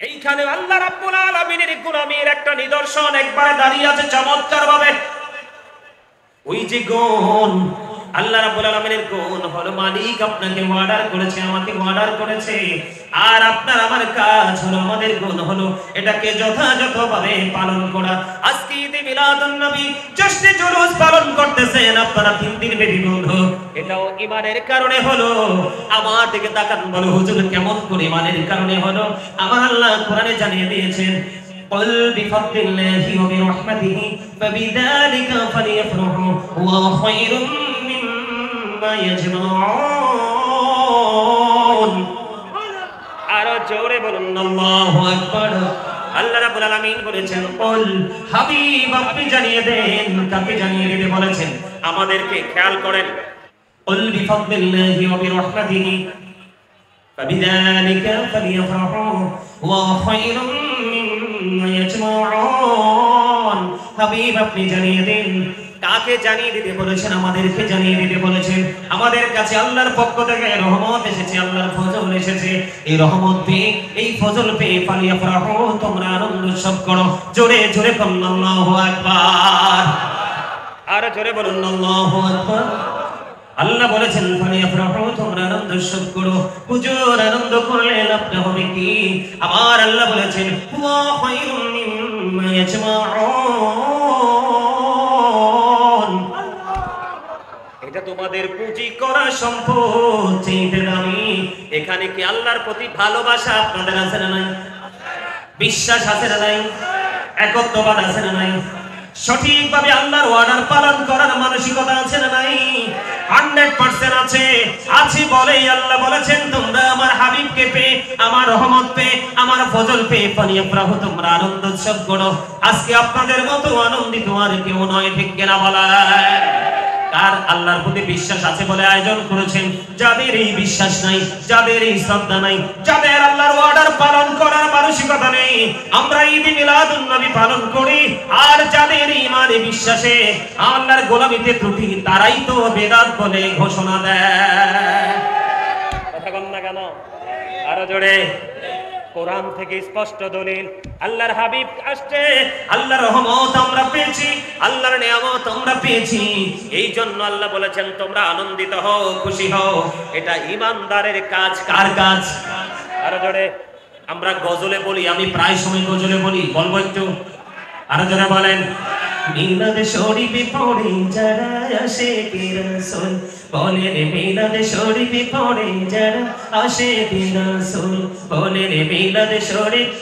এইখানে আল্লাহ রাব্বুল আলামিনের গোলামীর একটা নিদর্শন একবারে দাঁড়িয়ে আছে চমৎকার ভাবে। ওই যে গুণ, আল্লাহ রাব্বুল আলামিনের গুণ হলো মালিক আপনাকে অর্ডার করেছে, আমাকে অর্ডার করেছে, আর আপনার আমার কাজ হলো, আমাদের গুণ হলো এটাকে যথাযথভাবে পালন করা। আজকে ঈদে মিলাদুন নবী জশ্নে জুলুস পালন করতেছেন আপনারা 3 দিন ব্যাপী বন্ধু, এটাও ঈমানের কারণে হলো। আমার দিকে তাকান, বলো হুজুর কেমন করে ঈমানের কারণে হলো? আমার আল্লাহ কোরআনে জানিয়ে দিয়েছেন, قل بفضل الله وبرحمته فبذلك فليفرحوا هو خير مما يجمعون। আরো জোরে বলুন আল্লাহু আকবার। আল্লাহ রাব্বুল আলামিন বলেছেন, কুল হাবিব আপনি জানিয়ে দেন। কাকে জানিয়ে দিতে বলেছেন? আমাদেরকে। খেয়াল করেন, কুল বিফদলিল্লাহি ওয়া বিরহমাতিহি ফাবিযালিকা ফালিয়াফরাহু ওয়া খায়রুম মিম্মা ইয়াজমাউন। হাবিব আপনি জানিয়ে দেন। কাকে জানিয়ে দিতে বলেছেন? আমাদেরকে জানিয়ে দিতে বলেছেন। আমাদের কাছে আল্লাহর পক্ষ থেকে রহমত এসেছে, আল্লাহর ফজল এসেছে। এই রহমত পেয়ে, এই ফজল পেয়ে ফালিয়াফরাহু, তোমরা আনন্দ উৎসব করো। জোরে জোরে বলুন আল্লাহু আকবার। আর জোরে বলুন আল্লাহু আকবার। আল্লাহ বলেছেন ফালিয়াফরাহু, তোমরা আনন্দ উৎসব করো। হুজুর আনন্দ করলে লাভটা হবে কি? আমার আল্লাহ বলেছেন ওয়া খায়রুম মিম্মা ইয়াজমাউন। এটা তোমাদের পুঁজি করা সম্পদ চাইতে দামি। এখানে কি আল্লাহর প্রতি ভালোবাসা আপনাদের আছে না নাই? বিশ্বাস আছে না নাই? একত্ববাদ আছে না নাই? সঠিকভাবে আল্লাহর ওয়ার্ডার পালন করার মানসিকতা আছে না নাই? 100% আছে। আছে বলেই আল্লাহ বলেছেন তোমরা আমার হাবিবকে পেয়ে, আমার রহমত পেয়ে, আমার ফজল পেয়ে ফালিয়াফরাহু, তোমরা আনন্দ উৎসব করো। আজকে আপনাদের মতো আনন্দিত আর কেউ নয়, ঠিক কিনা বলা? কার আল্লাহর প্রতি বিশ্বাস আছে বলে আয়োজন করেছেন। যাদের এই বিশ্বাস নাই, যাদের এই শ্রদ্ধা নাই, যাদের আল্লাহর ওয়ার্ডার পালন করার মানসিকতা নেই, আমরা ঈদ মিলাদুন নবী পালন করি। আর যাদের ঈমানে বিশ্বাসে আল্লাহর গোলামিতে ত্রুটি, তারাই তো বেদাত বলে ঘোষণা দেয়। কথা বল না কেন? আরো জোরে। কোরআন থেকে স্পষ্ট দলিল, আল্লাহর হাবিব আসছে, আল্লাহর রহমত আমরা পেয়েছি, আল্লাহর নিয়ামত আমরা পেয়েছি। এই জন্য আল্লাহ বলেছেন তোমরা আনন্দিত হও, খুশি হও। এটা ঈমানদারের কাজ। কার কাজ? আরো জোরে। আমরা গজলে বলি, আমি প্রায় সময় গজলে বলি, বলবো একটু? আরো জোরে বলেন। মিলাদ শরীফে পড়ে যারা আশিকে রাসূল, বলে রে মিলাদ শরীফে পড়ে যারা আশিকে রাসূল, বলে রে মিলাদ শরীফ।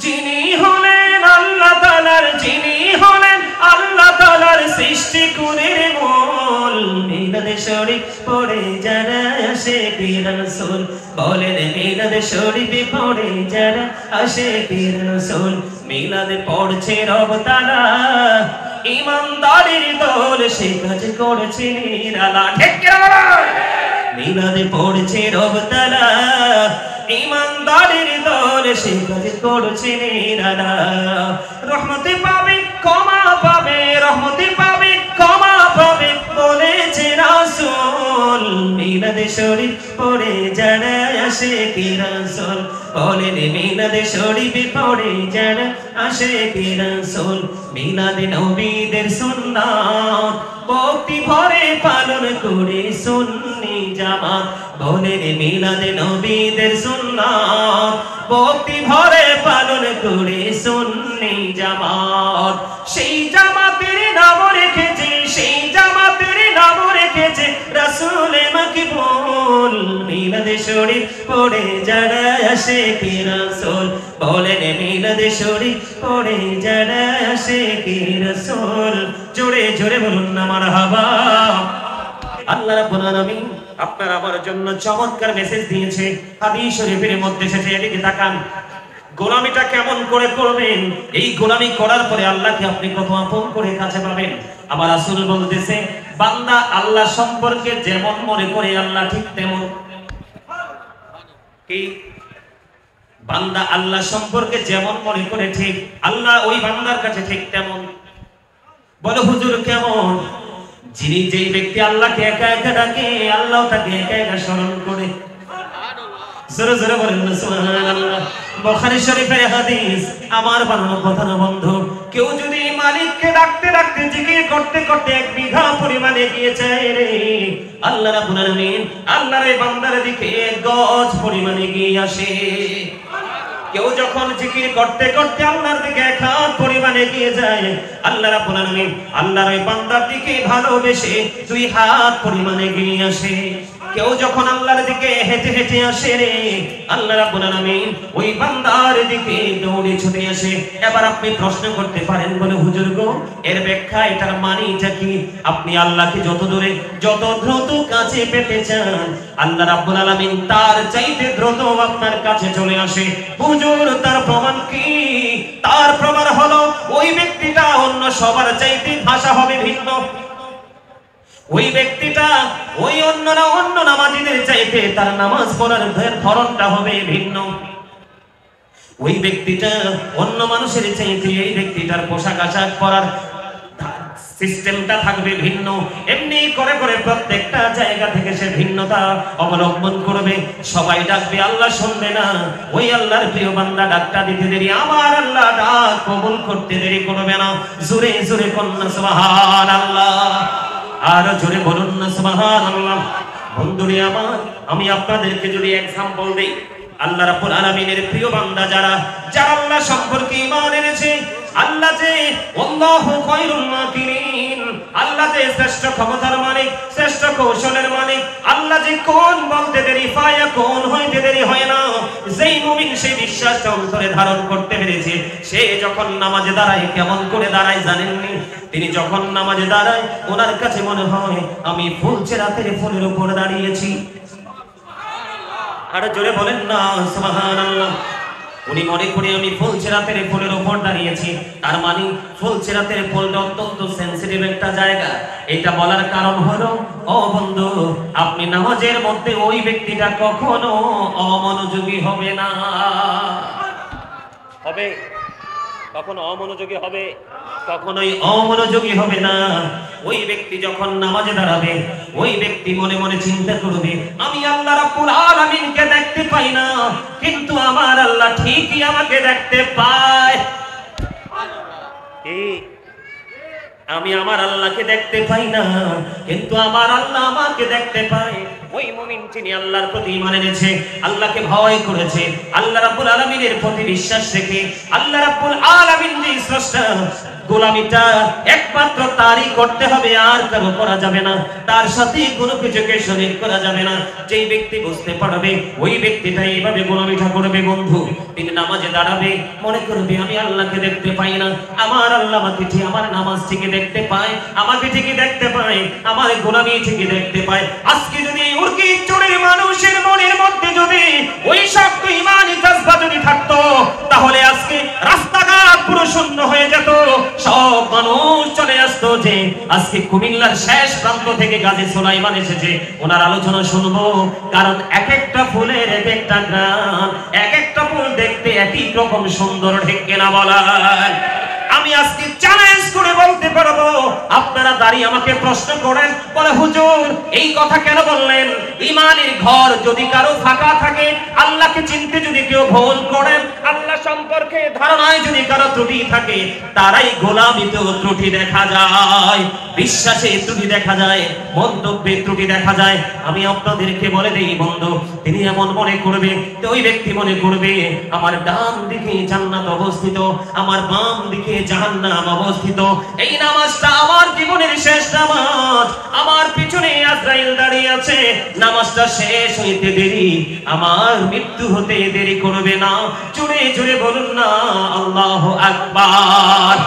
যিনি হলেন আল্লাহ তাআলার, যিনি হলেন আল্লাহ তাআলার সৃষ্টি কুলের মূল, মিলাদ শরীফ পড়ে যারা আশিকে রাসূল, বলে রে মিলাদ শরীফে পড়ে যারা আশিকে রাসূল। মিলাদ পড়ছে রব তাআলা, ঈমানদারের দল সে কাজ করেছে নিরালা, ঠিক কি না? মিলাদ পড়ছে রব তাআলা, ঈমানদারের দল সে কাজ করেছে নিরালা। রহমতে পাবে, ক্ষমা পাবে, রহমতে পাবে, ক্ষমা পাবে বলেছে রাসূল। মিলাদ শরীফ পড়ে যারা আশিকে রাসূল, বলেন মিলাদ শরীফ পড়ে যারা আশিকে রাসূল। মিলাদ নবীদের সুন্নাত ভক্তি ভরে পালন করে সুন্নি জামাত, বলেন মিলাদ নবীদের সুন্নাত ভক্তি ভরে পালন করে সুন্নি জামাত। সেই জামাতের নাম রেখেছে, সেই জামাতের নাম রেখেছে রাসূল মাকবুল। মিলাদ শরীফ পড়ে যারা আশিকে রাসূল, বলেন মিলাদ শরীফ পড়ে যারা আশিকে রাসূল। জোরে জোরে বলুন না মারহাবা। আল্লাহ রাব্বুল আলামিন আপনার আমার জন্য চমৎকার মেসেজ দিয়েছে, হাদিস শরীফের মধ্যে এসেছে। এদিকে তাকান, গোলামিটা কেমন করে করবেন? এই গোলামি করার পরে আল্লাহকে আপনি কত আপন করে কাছে পাবেন। আমার রাসূল বলতেছে, বান্দা আল্লাহ সম্পর্কে যেমন মনে করে আল্লাহ ঠিক তেমন। কি? বান্দা আল্লাহ সম্পর্কে যেমন মনে করে ঠিক, আল্লাহ ওই বান্দার কাছে ঠিক তেমন। বলো হুজুর কেমন? যিনি যেই ব্যক্তি আল্লাহকে একা একা ডাকে, আল্লাহ তাকে একা একা স্মরণ করে। জোরে জোরে বলেন না সুবহানাল্লাহ। বুখারী শরীফের হাদিস, আমার বানানো কথা না বন্ধু। কেউ যদি মালিককে ডাকতে ডাকতে জিকির করতে করতে 1 বিঘা পরিমাণে এগিয়ে যায় রে, আল্লাহ রাব্বুল আলামিন আল্লাহর এই বান্দার দিকে 1 গজ পরিমাণে এগিয়ে আসে। কেউ যখন জিকির করতে করতে আল্লাহর দিকে 1 হাত পরিমাণে এগিয়ে যায়, আল্লাহ রাব্বুল আলামিন আল্লাহর এই বান্দার দিকে ভালোবেসে 2 হাত পরিমাণে এগিয়ে আসে। কেউ যখন আল্লাহর দিকে হেঁটে হেঁটে আসে রে, আল্লাহ রাব্বুল আলামিন ওই বান্দার দিকে দৌড়ে ছুটে আসে। এবার আপনি প্রশ্ন করতে পারেন, বলে হুজুর গো, এর ব্যাখ্যা, এটার মানেটা কি? আপনি আল্লাহকে যত দূরে যত দ্রুত কাছে পেতে চান, আল্লাহ রাব্বুল আলামিন তার চাইতে দ্রুত আপনার কাছে চলে আসে। হুজুর, তার প্রমাণ কি? তার প্রমাণ হলো ওই ব্যক্তিটা অন্য সবার চাইতে ভাষা হবে ভিন্ন। ওই ব্যক্তিটা ওই অন্য নামাজীদের চাইতে তার নামাজ পড়ার ধরনটা হবে ভিন্ন। ওই ব্যক্তিটা অন্য মানুষের চাইতে এই ব্যক্তিটার পোশাক আশাক পরার সিস্টেমটা থাকবে ভিন্ন। এমনি করে করে প্রত্যেকটা জায়গা থেকে সে ভিন্নতা অবলম্বন করবে। সবাই ডাকবে, আল্লাহ শুনবে না। ওই আল্লাহর প্রিয় বান্দা ডাকটা দিতে দেরি, আমার আল্লাহ ডাক কবুল করতে দেরি করবে না। জোরে জোরে কন্যা সুবহানাল্লাহ, আর জোরে বলুন না সুবহানাল্লাহ। বন্ধুরে আমার, আমি আপনাদেরকে যদি এক্সাম্পল দেই, আল্লাহ রাব্বুল আলামিনের প্রিয় বান্দা যারা আল্লাহ সম্পর্কে ঈমান এনেছে, আল্লাহ যে আল্লাহু খায়রুল মাকিরিন, আল্লাহ যে শ্রেষ্ঠ ক্ষমতার মালিক, শ্রেষ্ঠ কৌশলের মালিক, আল্লাহ যে কোন বলতে দেরি ফায়া কোন হইতে দেরি হয় না। যেই মুমিন সেই বিশ্বাসটা অন্তরে ধারণ করতে পেরেছে, সে যখন নামাজে দাঁড়ায় কেমন করে দাঁড়ায় জানেননি? তিনি যখন নামাজে দাঁড়ায় ওনার কাছে মনে হয় আমি ফুলচেরাতের ফুলের উপর দাঁড়িয়েছি। আর জোরে বলেন না সুবহানাল্লাহ। উনি মনে করে আমি ফুলচেরাতের ফুলের উপর দাঁড়িয়েছি। তার মানে ফুলচেরাতের ফুলটা অত্যন্ত সেনসিটিভ একটা জায়গা। এটা বলার কারণ হলো, ও বন্ধু, আপনি নামাজের মধ্যে ওই ব্যক্তিটা কখনো অমনোযোগী হবে না। হবে? কখনো অমনোযোগী হবে? কখনোই অমনোযোগী হবে না। ওই ব্যক্তি যখন নামাজে দাঁড়াবে, ওই ব্যক্তি মনে মনে চিন্তা করবে, আমি আল্লাহ রাব্বুল আলামিনকে দেখতে পাই না, কিন্তু আমার আল্লাহ ঠিকই আমাকে দেখতে পায়। আমি আমার আল্লাহকে দেখতে পাই না, কিন্তু আমার আল্লাহ আমাকে দেখতে পায়। ওই মুমিন যিনি আল্লাহর প্রতি ঈমান এনেছে, আল্লাহকে ভয় করেছে, আল্লাহ রাব্বুল আলামিনের প্রতি বিশ্বাস রেখে, আল্লাহ রাব্বুল আলামিন যে স্রষ্টা, গোলামিটা একমাত্র তারই করতে হবে, আর কারো করা যাবে না। তার সাথে কোনো কিছুকে শরীক করা যাবে না। যেই ব্যক্তি বুঝতে পারবে, ওই ব্যক্তিটা এইভাবে গোলামিটা করবে বন্ধু, তিনি নামাজে দাঁড়াবে, মনে করবে আমি আল্লাহকে দেখতে পাই না, আমার আল্লাহ আমাকে ঠিক, আমার নামাজ ঠিকই দেখতে পায়, আমাকে ঠিকই দেখতে পায়, আমার গোলামি ঠিকই দেখতে পায়। আজকে যদি উর্কি চোরের মানুষের মনের মধ্যে যদি ওই শক্ত ঈমানি জজবা যদি থাকতো, তাহলে আজকে রাস্তাঘাট পুরো শূন্য হয়ে যেত। সব মানুষ চলে আসতো যে আজকে কুমিল্লার শেষ প্রান্ত থেকে গাজী সুলাইমান এসেছে, ওনার আলোচনা শুনবো। কারণ এক একটা ফুলের এক একটা গান, এক একটা ফুল দেখতে একই রকম সুন্দর, ঠিক কিনা বলেন? আমি আজকে চ্যালেঞ্জ করে বলতে পারবো, আপনারা দাঁড়িয়ে আমাকে প্রশ্ন করেন, বলে হুজুর এই কথা কেন বললেন? ঈমানের ঘর যদি কারো ফাঁকা থাকে, আল্লাহকে চিনতে যদি কেউ ভুল করেন, আল্লাহ সম্পর্কে ধারণায় যদি কারো ত্রুটি থাকে, তারাই গোলামিতেও ত্রুটি দেখা যায়, বিশ্বাসে ত্রুটি দেখা যায়, মন্তব্যে ত্রুটি দেখা যায়। আমি আপনাদেরকে বলে দেই বন্ধু, তিনি এমন মনে করবে, তো ওই ব্যক্তি মনে করবে আমার ডান দিকে জান্নাত অবস্থিত, আমার বাম দিকে জাহান্নাম অবস্থিত। এই নামাজটা আমার জীবনের শেষ নামাজ, আমার পিছনে আজরাইল দাঁড়িয়ে আছে, নামাজটা শেষ হইতে দেরি, আমার মৃত্যু হতে দেরি করবে না। জোরে জোরে বলুন না আল্লাহু আকবার।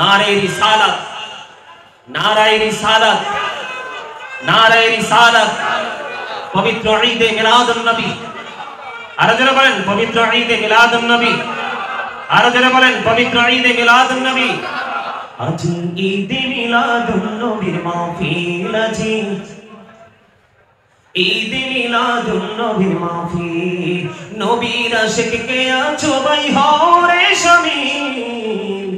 নারে রিসালাত, নারায়ে রিসালাত, নারায়ে রিসালাত। পবিত্র ঈদে মিলাদুন নবী, আরো যারা বলেন পবিত্র ঈদে মিলাদুন নবী, আরো যারা বলেন পবিত্র ঈদে মিলাদুন নবী। আজ ঈদে মিলাদুন নবীর মাহফিল, আজি ঈদে মিলাদুন নবীর মাহফিল। নবীর আশিক কে আছো ভাই হরে শামিল,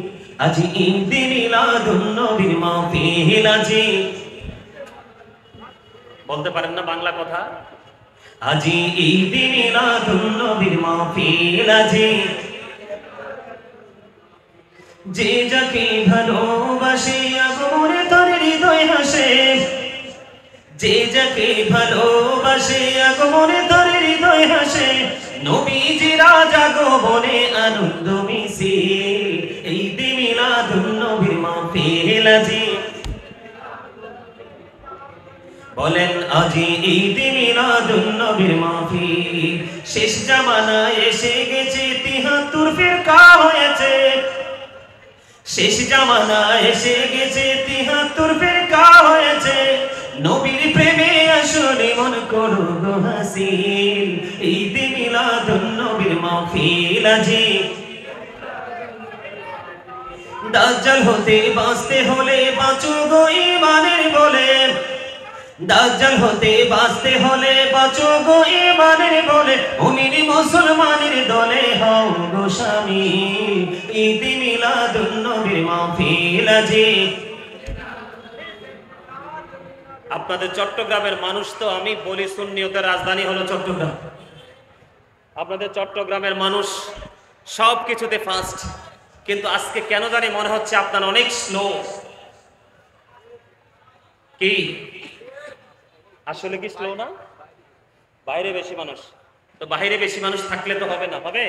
আজি ঈদ মিলাদুন নবীর মাহফিল আজি। বলতে পারেন না বাংলা কথা? আজি ঈদ মিলাদুন নবীর মাহফিল আজি। যে যাকে ভালোবাসে আগমনে তার হৃদয় হাসে, যে যাকে ভালোবাসে আগমনে তার হৃদয় হাসে। নবীজি রাজা গোবনে আনন্দ মিছিল, ঈদ মিলাদুন নবীর মাহফিল আজি। বলেন আজি ঈদ মিলাদুন নবীর মাহফিল। শেষ জামানায় এসে গেছে ৭৩ ফিরকা হয়েছে, শেষ জামানায় এসে গেছে ৭৩ ফিরকা হয়েছে। নবীর প্রেমে আসলে মন করো গো হাসিল, ঈদ মিলাদুন নবীর মাহফিল আজি। দাজ্জাল হতে বাঁচতে হলে বাঁচো গো ঈমানের বলে, দাজ্জাল হতে বাঁচতে হলে বাঁচো গো ঈমানের বলে। মুমিন মুসলমানের দলে হও গো শামিল, ঈদ মিলাদুন নবীর মাহফিল আজি। আপনাদের চট্টগ্রামের মানুষ তো আমি বলি সুন্নিয়তের রাজধানী হলো চট্টগ্রাম। আপনাদের চট্টগ্রামের মানুষ সব কিছুতে ফাস্ট, কিন্তু আজকে কেন জানি মনে হচ্ছে আপনারা অনেক স্লো। কি আসলে কি স্লো না? বাইরে বেশি মানুষ, তো বাইরে বেশি মানুষ থাকলে তো হবে না, হবে?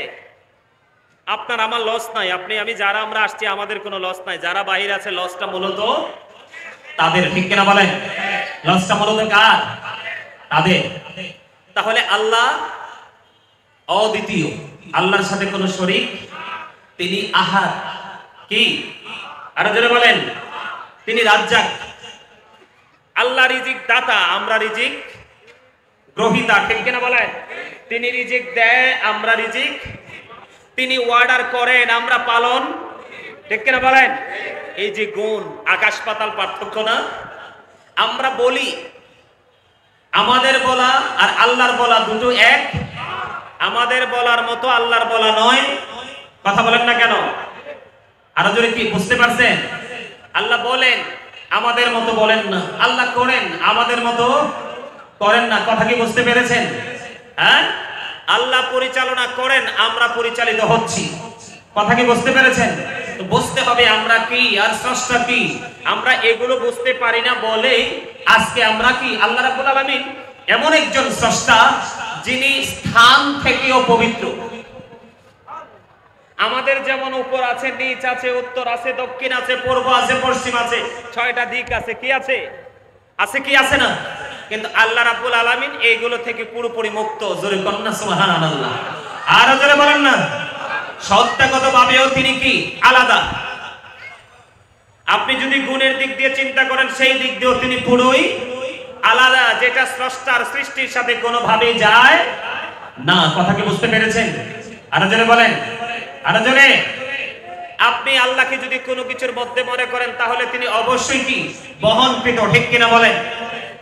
আপনার আমার লস নাই, আপনি আমি যারা আমরা আসছি আমাদের কোনো লস নাই, যারা বাইরে আছে লসটা মূলত তাদের, ঠিক কিনা বলেন? লসটা মূলত কার? তাদের। তাহলে আল্লাহ অদ্বিতীয়, আল্লাহর সাথে কোনো শরীক, তিনি আহাদ। কি আরো জোরে বলেন? তিনি রাজ্জাক। আল্লাহ রিজিক দাতা, আমরা রিজিক গ্রহীতা, ঠিক কিনা বলেন? তিনি রিজিক দেয়, আমরা রিজিক। তিনি অর্ডার করেন, আমরা পালন, ঠিক কিনা বলেন? এই যে গুণ, আকাশ পাতাল পার্থক্য না? আমরা বলি, আমাদের বলা আর আল্লাহর বলা দুটো এক। আমাদের বলার মতো আল্লাহর বলা নয়। কথা বলেন না কেন? আরো জোরে কি বুঝতে পারছেন? আল্লাহ বলেন, আমাদের মতো বলেন না। আল্লাহ করেন, আমাদের মতো করেন না। কথা কি বুঝতে পেরেছেন? হ্যাঁ, আল্লাহ পরিচালনা করেন, আমরা পরিচালিত হচ্ছি। কথা কি বুঝতে পেরেছেন? তো বুঝতে হবে আমরা কি আর স্রষ্টা কি। আমরা এগুলো বুঝতে পারি না বলেই আজকে আমরা কি, আল্লাহ রাব্বুল আলামিন এমন একজন স্রষ্টা যিনি স্থান থেকেও পবিত্র। আমাদের যেমন উপর আছে, নিচ আছে, উত্তর আছে, দক্ষিণ আছে, পূর্ব আছে, পশ্চিম আছে, ৬টা দিক আছে। কি আছে? আছে কি আছে না? কিন্তু আল্লাহ রাব্বুল আলামিন এইগুলো থেকে পুরোপুরি মুক্ত। জোরে কন্যা সুবহানাল্লাহ। আর জোরে বলেন না। সত্তাগত ভাবেও তিনি কি আলাদা। আপনি যদি গুণের দিক দিয়ে চিন্তা করেন, সেই দিক দিয়েও তিনি পুরোই আলাদা, যেটা স্রষ্টার সৃষ্টির সাথে কোনোভাবেই যায় না। কথা কি বুঝতে পেরেছেন? আর জোরে বলেন, আর জোরে। আপনি আল্লাহকে যদি কোনো কিছুর মধ্যে মনে করেন, তাহলে তিনি অবশ্যই কি বহনকৃত, ঠিক কিনা বলেন?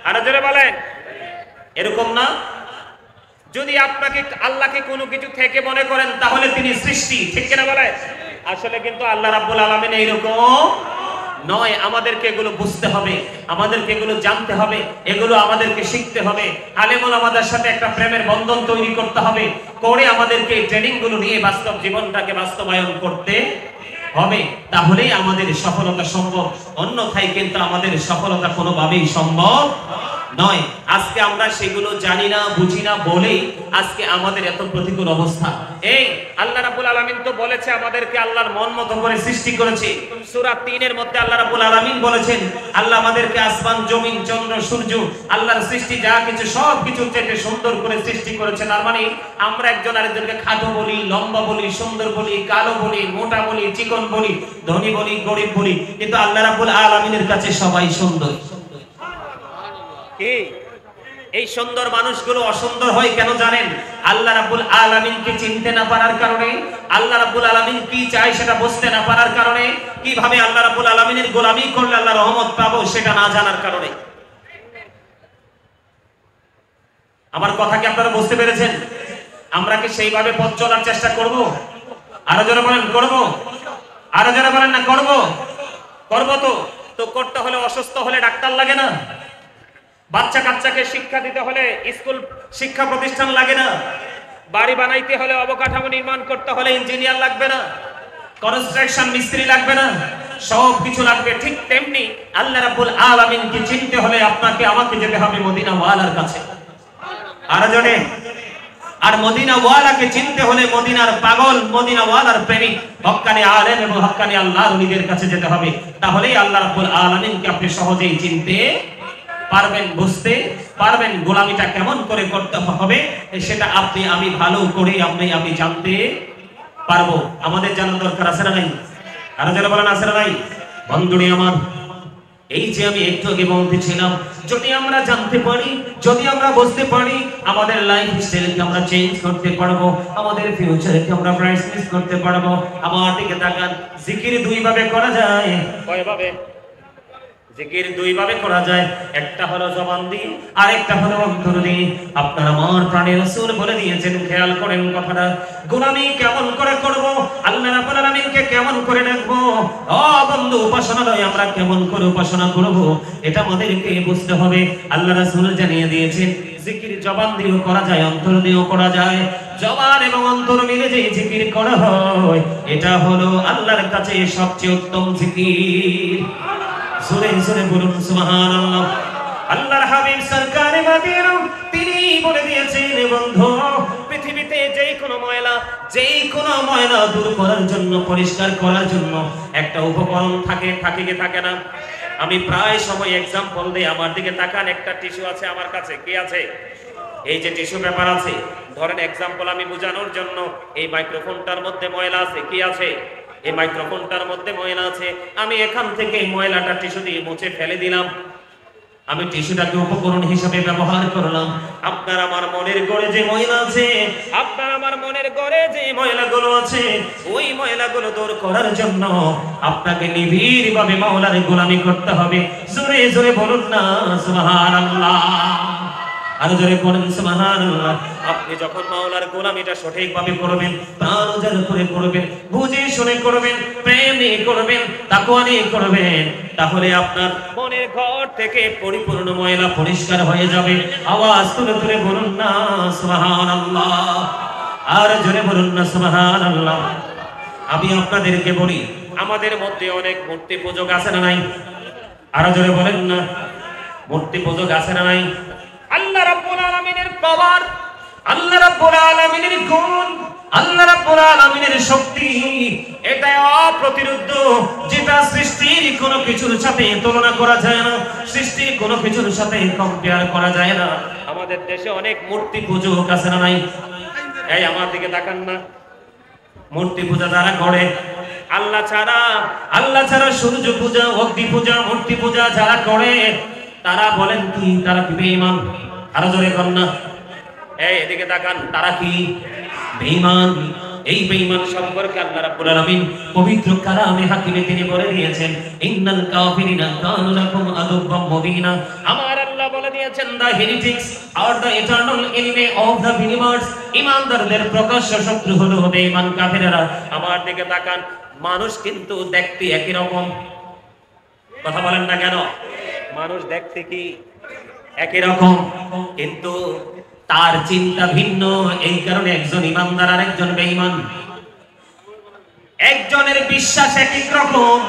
আর জোরে বলেন। এরকম না? যদি আপনাকে আল্লাহকে কোনো কিছু থেকে মনে করেন, তাহলে তিনি সৃষ্টি, ঠিক কিনা বলেন? আসলে কিন্তু আল্লাহ রাব্বুল আলামিন এইরকম নয়। আমাদেরকে এগুলো বুঝতে হবে, আমাদেরকে এগুলো জানতে হবে, এগুলো আমাদেরকে শিখতে হবে। আলেমুল আমাদের সাথে একটা প্রেমের বন্ধন তৈরি করতে হবে, করে আমাদেরকে ট্রেনিং গুলো নিয়ে বাস্তব জীবনটাকে বাস্তবায়ন করতে হবে। তাহলেই আমাদের সফলতা সম্ভব, অন্যথায় কিন্তু আমাদের সফলতা কোনোভাবেই সম্ভব নয়। আজকে আমরা সেগুলো জানি না, বুঝি না বলেই আজকে আমাদের এত প্রতিকূল অবস্থা। এই আল্লাহ রাব্বুল আলামিন তো বলেছে আমাদেরকে আল্লাহর মন মতো করে সৃষ্টি করেছে। সূরা ৩-এর মধ্যে আল্লাহ রাব্বুল আলামিন বলেছেন, আল্লাহ আমাদেরকে আসমান, জমিন, চন্দ্র, সূর্য, আল্লাহর সৃষ্টি যা কিছু সব কিছু চেটে সুন্দর করে সৃষ্টি করেছে। তার মানে আমরা একজন আরেকজনকে খাটো বলি, লম্বা বলি, সুন্দর বলি, কালো বলি, মোটা বলি, চিকন বলি, ধনী বলি, গরিব বলি, কিন্তু আল্লাহ রাব্বুল আলামিনের কাছে সবাই সুন্দর। কি এই সুন্দর মানুষগুলো অসুন্দর হয় কেন জানেন? আল্লাহ রাব্বুল আলামিনকে চিনতে না পারার কারণে, আল্লাহ রাব্বুল আলামিন কি চায় সেটা বুঝতে না পারার কারণে, কিভাবে আল্লাহ রাব্বুল আলামিনের গোলামি করলে আল্লাহর রহমত পাবো সেটা না জানার কারণে। আমার কথা কি আপনারা বুঝতে পেরেছেন? আমরা কি সেইভাবে পথ চলার চেষ্টা করব? আরো জোরে বলেন, করব? আর যারা বলেন না করব, করব তো করতে হলে অসুস্থ হলে ডাক্তার লাগে না? বাচ্চা কাচ্চাকে শিক্ষা দিতে হলে স্কুল শিক্ষা প্রতিষ্ঠান লাগে না? বাড়ি বানাইতে হলে অবকাঠামো নির্মাণ করতে হলে ইঞ্জিনিয়ার লাগবে না? কনস্ট্রাকশন মিস্ত্রি লাগবে না? সব কিছু লাগবে। ঠিক তেমনি আল্লাহ রাব্বুল আলামিনকে চিনতে হলে আপনাকে আমাকে যেতে হবে মদিনা ওয়ালার কাছে। আর জনে আর মদিনা ওয়ালাকে চিনতে হলে মদিনার পাগল, মদিনা ওয়ালার প্রেমিক, হক্কানি আলেম এবং হক্কানি আল্লাহর ওলিদের কাছে যেতে হবে। তাহলেই আল্লাহ রাব্বুল আলামিনকে আপনি সহজেই চিনতে পারবেন, বুঝতে পারবেন। গোলামিটা কেমন করে করতে হবে সেটা আপনি আমি ভালো করে আমি জানতে পারবো। আমাদের জানার দরকার আছে না নাই? আর যারা বলেন আছে না নাই? বন্ধুরে আমার, এই যে আমি একটু আগে বলতেছিলাম, যদি আমরা জানতে পারি, যদি আমরা বুঝতে পারি, আমাদের লাইফ স্টাইলকে আমরা চেঞ্জ করতে পারবো, আমাদের ফিউচারকে আমরা ব্রাইটনেস করতে পারবো। আমার দিকে তাকান, জিকির দুই ভাবে করা যায়। কয় ভাবে? জিকির দুই ভাবে করা যায়, একটা হলো জবান দিয়ে, আরেকটা হলো অন্তর দিয়ে। আপনার আমার প্রাণের রাসূল বলে দিয়েছেন, খেয়াল করেন কথাটা। গোলামি কেমন করে করব, আল্লাহ রাব্বুল আলামিনকে কেমন করে ডাকবো, ও বন্ধু, উপাসনায় আমরা কেমন করে উপাসনা করব, এটা আমাদেরকে বুঝতে হবে। আল্লাহ রাসূল জানিয়ে দিয়েছেন, জিকির জবান দিয়েও করা যায়, অন্তর দিয়েও করা যায়। জবান এবং অন্তর মিলে যে জিকির করা হয়, এটা হলো আল্লাহর কাছে সবচেয়ে উত্তম জিকির। সুরে সুরে বলুন সুবহানাল্লাহ। আল্লাহর হাবিব সরকারে মদিনা তিনি বলে দিয়েছেন, বন্ধু, পৃথিবীতে যেই কোনো ময়লা দূর করার জন্য, পরিষ্কার করার জন্য একটা উপকরণ থাকে কি থাকে না? আমি প্রায় সময় एग्जांपल দেই। আমার দিকে তাকান, একটা টিস্যু আছে আমার কাছে। কি আছে? এই যে টিস্যু পেপার আছে, ধরেন एग्जांपल আমি বোঝানোর জন্য, এই মাইক্রোফোনটার মধ্যে ময়লা আছে। কি আছে? এই মাইক্রোফোনটার মধ্যে ময়লা আছে। আমি এখান থেকে ময়লাটা টিস্যু দিয়ে মুছে ফেলে দিলাম। আমি টিস্যুটাকে উপকরণ হিসেবে ব্যবহার করলাম। আপনার আমার মনের গড়ে যে ময়লা আছে, আপনার আমার মনের গড়ে যে ময়লাগুলো আছে, ওই ময়লাগুলো দূর করার জন্য আপনাকে নিবিড়ভাবে মাওলার গোলামি করতে হবে। জোরে জোরে বলুন না সুবহানাল্লাহ। আর জোরে বলুন সুবহানাল্লাহ। আপনি যখন মাওলার গোলামিটা সঠিকভাবে করবেন, প্রাণ উজাড় করে করবেন, বুঝে শুনে করবেন, প্রেম নিয়ে করবেন, তাকওয়া নিয়ে করবেন, তাহলে আপনার মনের ঘর থেকে পরিপূর্ণ ময়লা পরিষ্কার হয়ে যাবে। আওয়াজ তুলে তুলে বলুন না সুবহানাল্লাহ। আর জোরে বলুন না সুবহানাল্লাহ। আমি আপনাদেরকে বলি, আমাদের মধ্যে অনেক মূর্তি পূজক আছে না নাই? আর জোরে বলেন না, মূর্তি পূজক আছে না নাই? আল্লাহ রাব্বুল আলামিনের পাওয়ার, আল্লাহ রাব্বুল আলামিনের গুণ, আল্লাহ রাব্বুল আলামিনের শক্তি, এটা অপ্রতিরোধ্য, যেটা সৃষ্টির কোনো কিছুর সাথে তুলনা করা যায় না, সৃষ্টির কোনো কিছুর সাথে কম্পেয়ার করা যায় না। আমাদের দেশে অনেক মূর্তি পূজক আছে না নাই? এই আমার দিকে তাকান না। মূর্তি পূজা যারা করে, আল্লাহ ছাড়া সূর্য পূজা, অগ্নি পূজা, মূর্তি পূজা যারা করে, তারা বলেন কি? তারা কি বেঈমান? আরো জোরে কর না। এই এদিকে তাকান, তারা কি বেঈমান? এই বেঈমান সম্পর্কে আল্লাহ রাব্বুল আলামিন পবিত্র কালামে হাকিমে তিনি বলে দিয়েছেন, ইন্নাল কাফিরিনা কানু লাকুম আদুব্বাম মুবিনা। আমার আল্লাহ বলে দিয়েছেন, the heretics are the eternal enemy of the believers, ঈমানদারদের প্রকাশ্য শত্রু হলো বেঈমান কাফেররা। আমার দিকে তাকান, মানুষ কিন্তু দেখতে একই রকম। কথা বলেন না কেন? মানুষ দেখতে কি একই রকম, কিন্তু তার চিন্তা ভিন্ন। এই কারণে একজন ইমানদার আর একজন বেঈমান। একজনের বিশ্বাস এক এক রকম।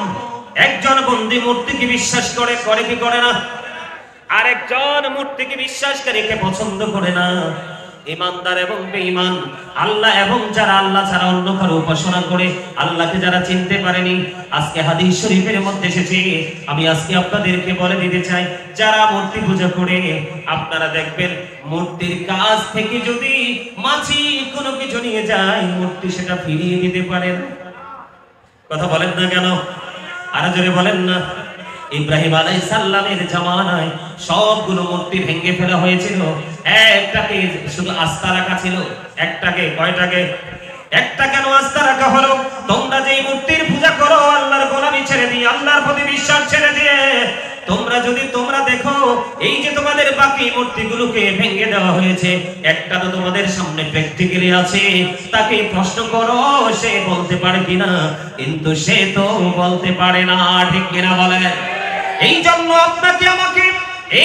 একজন বন্দী মূর্তিকে বিশ্বাস করে কি করে না? আর একজন মূর্তিকে বিশ্বাসকারীকে পছন্দ করে না। ইমানদার এবং বেঈমান, আল্লাহ এবং যারা আল্লাহ ছাড়া অন্য কারো উপাসনা করে, আল্লাহকে যারা চিনতে পারেনি, আজকে হাদিস শরীফের মধ্যে এসেছে, আমি আজকে আপনাদেরকে বলে দিতে চাই, যারা মূর্তি পূজা করে, আপনারা দেখবেন মূর্তির কাছ থেকে যদি মাছি কোনো কিছু নিয়ে যায়, মূর্তি সেটা ফিরিয়ে দিতে পারে না। কথা বলেন না কেন? আর জোরে বলেন না। ইব্রাহিম আলাইহিস সালামের জামানায় সবগুলো মূর্তি ভেঙে ফেলা হয়েছিল, একটাকে শুধু আস্থা রাখা ছিল। একটাকে, কয়টাকে? একটা কেন আস্থা রাখা হলো? তোমরা যেই মূর্তির পূজা করো, আল্লাহর গোলামি ছেড়ে দিয়ে, আল্লাহর প্রতি বিশ্বাস ছেড়ে দিয়ে, তোমরা দেখো এই যে তোমাদের বাকি মূর্তিগুলোকে ভেঙে দেওয়া হয়েছে, একটা তো তোমাদের সামনে প্র্যাকটিক্যালি আছে, তাকে প্রশ্ন করো সে বলতে পারে কিনা, কিন্তু সে তো বলতে পারে না, ঠিক কিনা বলে? এই জন্য আপনাকে আমাকে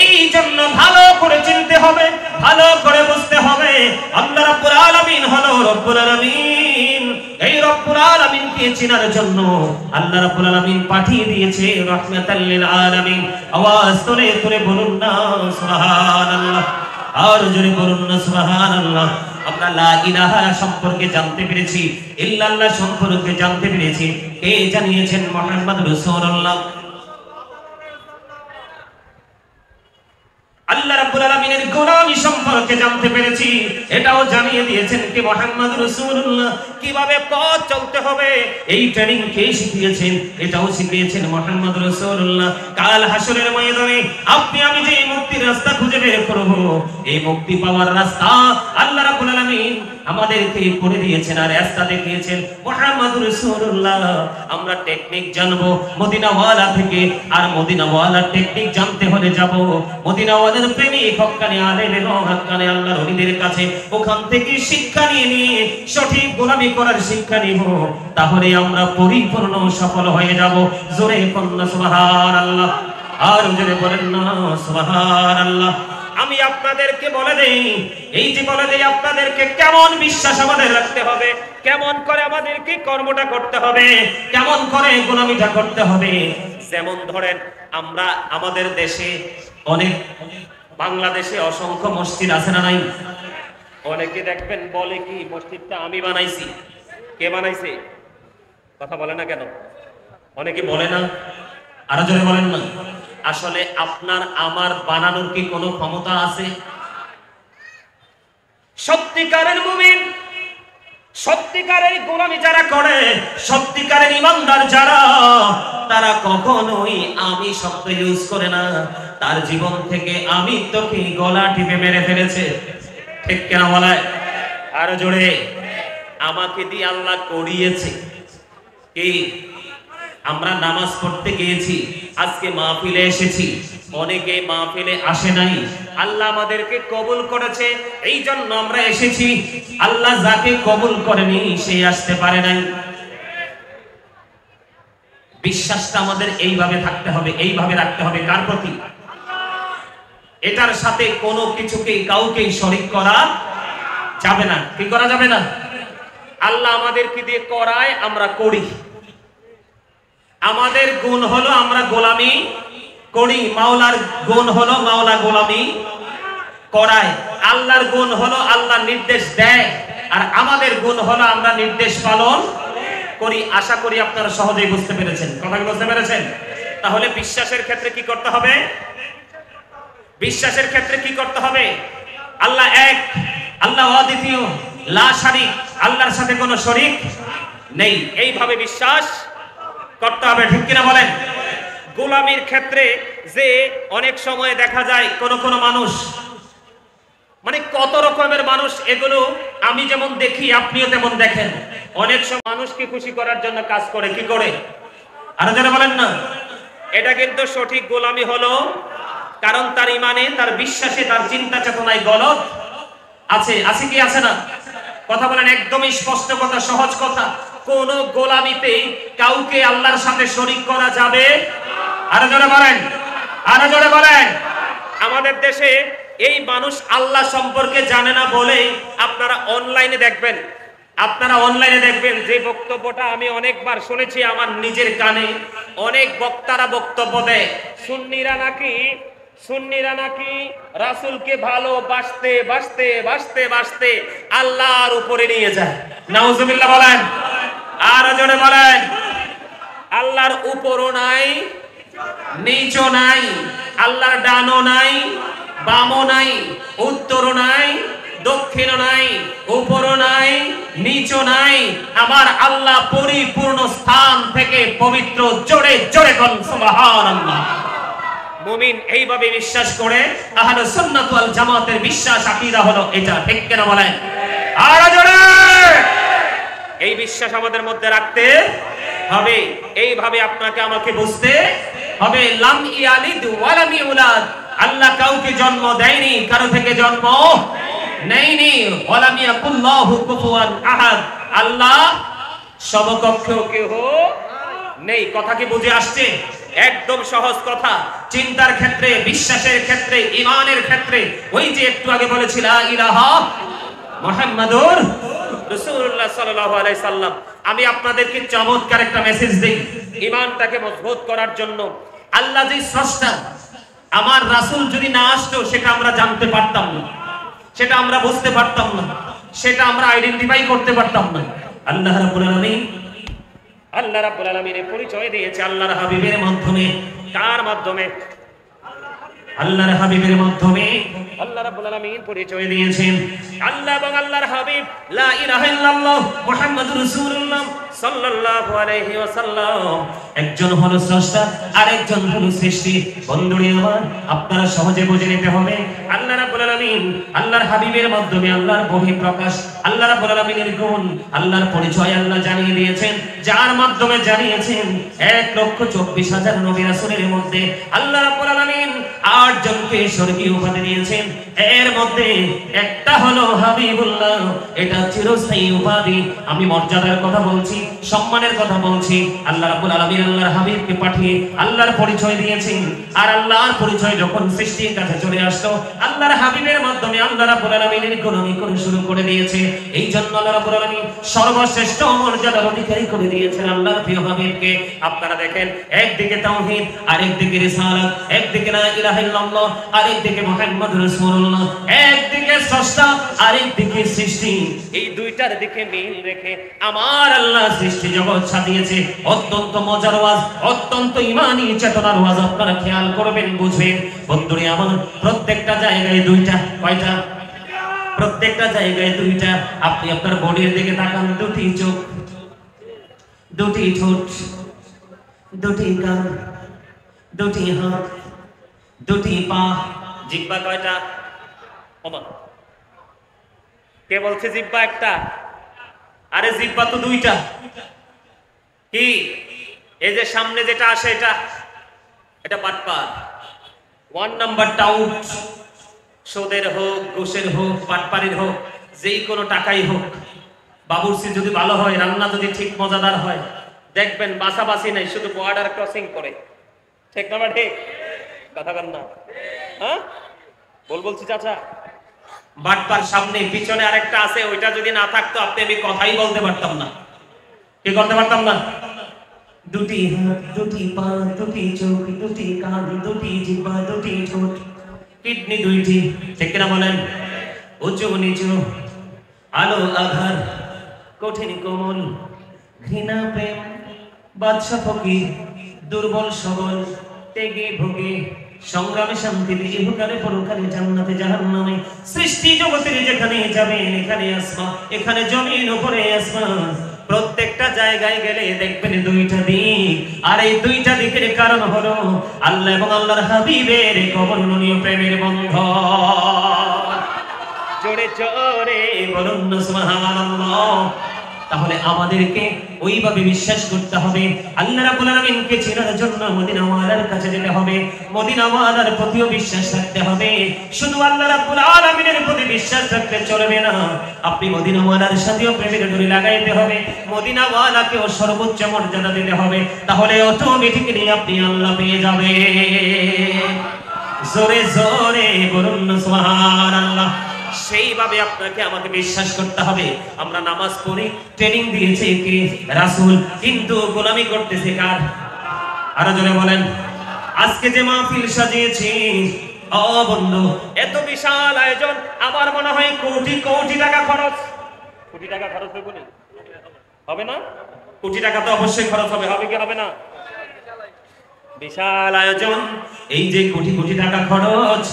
এই জন্য ভালো করে চিনতে হবে, ভালো করে বুঝতে হবে আল্লাহ রাব্বুল আলামিন হলো রব্বুল আলামিন। এই রব্বুল আলামিনকে চেনার জন্য আল্লাহ রাব্বুল আলামিন পাঠিয়ে দিয়েছে রাহমাতাল লিল আলামিন। আওয়াজ তুলে তুলে বলুন না সুবহানাল্লাহ, আর জোরে বলুন না সুবহানাল্লাহ। আমরা লা ইলাহা সম্পর্কে জানতে পেরেছি, ইল্লাল্লাহ সম্পর্কে জানতে পেরেছি, কে জানিয়েছেন? মুহাম্মদ রাসূলুল্লাহ। আল্লাহ রাব্বুল আলামিনের গোলামি সম্পর্কে জানতে পেরেছি, এটাও জানিয়ে দিয়েছেন কি? মুহাম্মদ রাসূলুল্লাহ। কিভাবে পথ চলতে হবে এই ট্রেনিং কে শিখিয়েছেন? এটাও শিখিয়েছেন মুহাম্মদ রাসূলুল্লাহ। কাল হাসরের ময়দানে আপনি আমি যে মুক্তির রাস্তা খুঁজে বের করব, এই মুক্তি পাওয়ার রাস্তা আল্লাহ রাব্বুল আলামিন আমাদেরকে করে দিয়েছেন আর রাস্তা দেখিয়েছেন মুহাম্মদ রাসূলুল্লাহ। আমরা টেকনিক জানবো মদিনাওয়ালা থেকে, আর মদিনাওয়ালার টেকনিক জানতে হলে যাব মদিনাওয়ালা প্রেমিক হক্কানি আলেম এবং হক্কানি আল্লাহর ওলিদের কাছে। ওখান থেকে শিক্ষা নিয়ে সঠিক গোলামি করার শিক্ষা নিব, তাহলে আমরা পরিপূর্ণ সফল হয়ে যাব। জোরে কন্যা সুবহানাল্লাহ, আর জোরে বলেন না সুবহানাল্লাহ। আমি আপনাদেরকে বলে দেই, এই যে বলে দেই আপনাদেরকে কেমন বিশ্বাস আমাদের রাখতে হবে, কেমন করে আমাদেরকে কর্মটা করতে হবে, কেমন করে গোলামিটা করতে হবে। যেমন ধরেন আমরা আমাদের দেশে অনেক, বাংলাদেশে অসংখ্য মসজিদ আছে না নাই? অনেকে দেখবেন বলে কি মসজিদটা আমি বানাইছি। কে বানাইছে? কথা বলে না কেন? অনেকে বলে না, আরো জোরে বলেন না। আসলে আপনার আমার বানানোর কি কোনো ক্ষমতা আছে? সত্যিকারের মুমিন, সত্যিকারের গোলামি যারা করে, সত্যিকারের ইমানদার যারা, তারা কখনোই আমি শব্দ ইউজ করে না। তার জীবন থেকে আমি তোকে গলা টিপে মেরে ফেলেছে, ঠিক কেন বলে? আরো জোরে। আমাকে দিয়ে আল্লাহ করিয়েছে কি? আমরা নামাজ পড়তে গিয়েছি, আজকে মাহফিলে এসেছি, অনেকে মাহফিলে আসে নাই, আল্লাহ আমাদেরকে কবুল করেছে, এই জন্য আমরা এসেছি। আল্লাহ যাকে কবুল করেনি সে আসতে পারে নাই। বিশ্বাসটা আমাদের এইভাবে থাকতে হবে, এইভাবে রাখতে হবে। কার প্রতি? এটার সাথে কোনো কিছুকে কাউকে শরীক করা যাবে না। কি করা যাবে না? আল্লাহ আমাদেরকে দিয়ে করায়, আমরা করি। আমাদের গুণ হলো আমরা গোলামি করি, মাওলার গুণ হলো মাওলা গোলামি করায়। আল্লাহর গুণ হলো আল্লাহ নির্দেশ দেয়, আর আমাদের গুণ হলো আমরা নির্দেশ পালন করি। আশা করি আপনারা সহজেই বুঝতে পেরেছেন। কথা কি বুঝতে পেরেছেন? তাহলে বিশ্বাসের ক্ষেত্রে কি করতে হবে? বিশ্বাসের ক্ষেত্রে কি করতে হবে? আল্লাহ এক, আল্লাহ অদ্বিতীয়, লা শারীক, আল্লাহর সাথে কোনো শরীক নেই, এইভাবে বিশ্বাস করতে হবে, ঠিক কিনা বলেন? গোলামির ক্ষেত্রে যে অনেক সময় দেখা যায় কোন মানুষ, মানে কত রকমের মানুষ, এগুলো আমি যেমন দেখি আপনিও তেমন দেখেন। অনেক সময় মানুষকে খুশি করার জন্য কাজ করে। কি করে? আরো যারা বলেন না। এটা কিন্তু সঠিক গোলামি হলো, কারণ তার ইমানে, তার বিশ্বাসে, তার চিন্তা চেতনায় গলদ আছে। আছে কি আছে না? কথা বলেন, একদমই স্পষ্ট কথা, সহজ কথা। কোন গোলামিতে কাউকে আল্লাহর সাথে শরীক করা যাবে? আরো জোরে বলেন, আরো জোরে বলেন। আমাদের দেশে এই মানুষ আল্লাহ সম্পর্কে জানে না বলে আপনারা অনলাইনে দেখবেন যে বক্তব্যটা আমি অনেকবার শুনেছি আমার নিজের কানে। অনেক বক্তারা বক্তব্য দেয় সুন্নিরা নাকি রাসূলকে ভালোবাসতে বাসতে বাসতে বাসতে আল্লাহর উপরে নিয়ে যায়। নাউজুবিল্লাহ বলেন, আর জোরে বলেন। আল্লাহর উপরও নাই, নিচও নাই, আল্লাহর ডানও নাই, বামও নাই, উত্তরও নাই, দক্ষিণও নাই, উপরও নাই, নিচও নাই। আমার আল্লাহ পরিপূর্ণ স্থান থেকে পবিত্র। জোরে জোরে কোন সুবহানাল্লাহ। মুমিন এইভাবে বিশ্বাস করে। আহলে সুন্নাত ওয়াল জামাতের বিশ্বাস, আকীদা হলো এটা, ঠিক কেন বলেন? আর জোরে। এই বিশ্বাস আমাদের মধ্যে রাখতে হবে। এইভাবে আপনাকে আমাকে বুঝতে হবে লাম ইয়ালিদ ওয়া লাম ইউলাদ, আল্লাহ কাউকে জন্ম দেয়নি, কারো থেকে জন্ম নেয়নি। ওয়া লাম ইয়াকুল্লাহু কুফুয়ান আহাদ, আল্লাহ সমকক্ষ কেহ নেই। কথা কি বুঝে আসছে? একদম সহজ কথা। চিন্তার ক্ষেত্রে, বিশ্বাসের ক্ষেত্রে, ঈমানের ক্ষেত্রে ওই যে একটু আগে বলেছি লা ইলাহা মুহাম্মাদুর রাসূলুল্লাহ সাল্লাল্লাহু আলাইহি সাল্লাম, আমি আপনাদেরকে চমৎকার একটা মেসেজ দেই ঈমানটাকে মজবুত করার জন্য। আল্লাহ যে স্রষ্টা, আমার রাসূল যদি না আসতো সেটা আমরা জানতে পারতাম না, সেটা আমরা বুঝতে পারতাম না, সেটা আমরা আইডেন্টিফাই করতে পারতাম না। আল্লাহ রাব্বুল আলামিনের পরিচয় দিয়েছে আল্লাহর হাবিবের মাধ্যমে। কার মাধ্যমে? আল্লাহর হাবিবের মাধ্যমে আল্লাহ রাব্বুল আলামিন পরিচয় দিয়েছেন। আল্লাহ এবং আল্লাহর হাবিব লা ইলাহা ইল্লাল্লাহ মুহাম্মাদুর রাসূলুল্লাহ সাল্লাল্লাহু আলাইহি ওয়াসাল্লাম, একজন হলো স্রষ্টা আর একজন হলো সৃষ্টি। বন্ধুরে আমার, আপনারা সহজে বুঝে নিতে হবে আল্লাহ রাব্বুল আলামিন আল্লাহর হাবিবের মাধ্যমে আল্লাহর বহিঃপ্রকাশ, আল্লাহ রাব্বুল আলামিনের গুণ, আল্লাহর পরিচয় আল্লাহ জানিয়ে দিয়েছেন। যার মাধ্যমে জানিয়েছেন 1,24,000 নবী রাসূলের মধ্যে আল্লাহ রাব্বুল আলামিন 8 জনকে স্বর্গীয় উপাধি দিয়েছেন। এর মধ্যে একটা হলো হাবিবুল্লাহ, এটা চিরস্থায়ী উপাধি। আমি মর্যাদার কথা বলছি, সম্মানের কথা বলছি। আল্লাহ রাব্বুল আলামিন আল্লাহর হাবিবকে পাঠিয়ে আল্লাহর পরিচয় দিয়েছেন। আর আল্লাহর পরিচয় যখন সৃষ্টির কাছে চলে আসলো, আল্লাহর হাবিবের মাধ্যমে আল্লাহ রাব্বুল আলামিনের গোলামি করে শুরু করে দিয়েছে। এই জন্য আল্লাহ রাব্বুল আলামিন সর্বশ্রেষ্ঠ মর্যাদার অধিকারী করে দিয়েছেন আল্লাহর প্রিয় হাবিবকে। আপনারা দেখেন, একদিকে তাওহীদ, আরেকদিকে রিসালাত, একদিকে লা ইলাহা ইল্লাল্লাহ, আরেকদিকে মুহাম্মাদুর রাসূলুল্লাহ, একদিকে স্রষ্টা, আরেকদিকে সৃষ্টি। এই দুইটার দিকে মিল রেখে আমার আল্লাহ সৃষ্টি জগৎ সাজিয়েছে। অত্যন্ত মজার ওয়াজ, অত্যন্ত ঈমানি চেতনার ওয়াজ। আপনারা খেয়াল করবেন, বুঝবেন। বন্ধুরে আমার, প্রত্যেকটা জায়গায় দুইটা, কয়টা? প্রত্যেকটা জায়গায় দুইটা। আপনি আপনার বডির দিকে তাকান, দুটি চোখ, দুটি ঠোঁট, দুটি কান, দুটি হাত, দুটি পা। জিহ্বা কয়টা? ওমা, কে বলছে জিহ্বা একটা? আরে জিহ্বা তো দুইটা। কি? এই যে সামনে যেটা আসে এটা পাটপার। 1 নাম্বারটা আউট। সুদের হোক, ঘুষের হোক, পাটপাড়ির হোক, যেই কোনো টাকাই হোক, বাবুর্চি যদি ভালো হয়, রান্না যদি ঠিক মজাদার হয়, দেখবেন বাছাবাছি নাই, শুধু বর্ডার ক্রসিং করে। ঠিক না? ঠিক কথা বল না? হ্যাঁ, বলছি চাচা। বাটপার সামনে পিছনে আরেকটা আছে, ওইটা যদি না থাকতো আপনি আমি কথাই বলতে পারতাম না। কি করতে পারতাম না? দুটি হাত, দুটি পা, দুটি চোখ, দুটি কান, দুটি জিহ্বা, দুটি ঠোঁট, কিডনি দুইটি। ঠিক না বলেন? উঁচু নিচু, আলো আধার, কঠিন কোমল, ঘৃণা প্রেম, বাদশা ফকির, দুর্বল সবল, ত্যাগী ভোগী, সংগ্রামে শান্তিতে, ইহকালে পরকালে, জান্নাতে জাহান্নামে। সৃষ্টি জগতের যেখানে যাবেন, এখানে আসমান, এখানে জমিন, উপরে আসমান। প্রত্যেকটা জায়গায় গেলে দেখবেন দুইটা দিক। আর এই দুইটা দিকের কারণ হলো আল্লাহ এবং আল্লাহর হাবিবের অবর্ণনীয় প্রেমের বন্ধন। জোরে জোরে বলুন না সুবহানাল্লাহ। তাহলে আমাদেরকে ওইভাবে বিশ্বাস করতে হবে। আল্লাহ রাব্বুল আলামিনকে চেনার জন্য মদিনা ওয়ালার কাছে যেতে হবে, মদিনা ওয়ালার প্রতিও বিশ্বাস রাখতে হবে। শুধু আল্লাহ রাব্বুল আলামিনের প্রতি বিশ্বাস রাখতে চলবে না, আপনি মদিনা ওয়ালার সাথেও প্রেমের ডোরি লাগাইতে হবে, মদিনা ওয়ালাকেও সর্বোচ্চ মর্যাদা দিতে হবে। তাহলে অটোমেটিক্যালি আপনি আল্লাহ পেয়ে যাবেন। জোরে জোরে বলুন না সুবহানাল্লাহ। সেইভাবে আপনাকে আমাকে বিশ্বাস করতে হবে। আমরা নামাজ পড়ি, ট্রেনিং দিয়েছে কে? রাসূল, কিন্তু গোলামি করতেছে কার? আরো জোরে বলেন। আজকে যে মাহফিল সাজিয়েছি, ও বন্ধু, এত বিশাল আয়োজন, আমার মনে হয় কোটি কোটি টাকা খরচ। কোটি টাকা খরচ হবে না? কোটি টাকা তো অবশ্যই খরচ হবে। হবে কি হবে না? বিশাল আয়োজন, এই যে কোটি কোটি টাকা খরচ,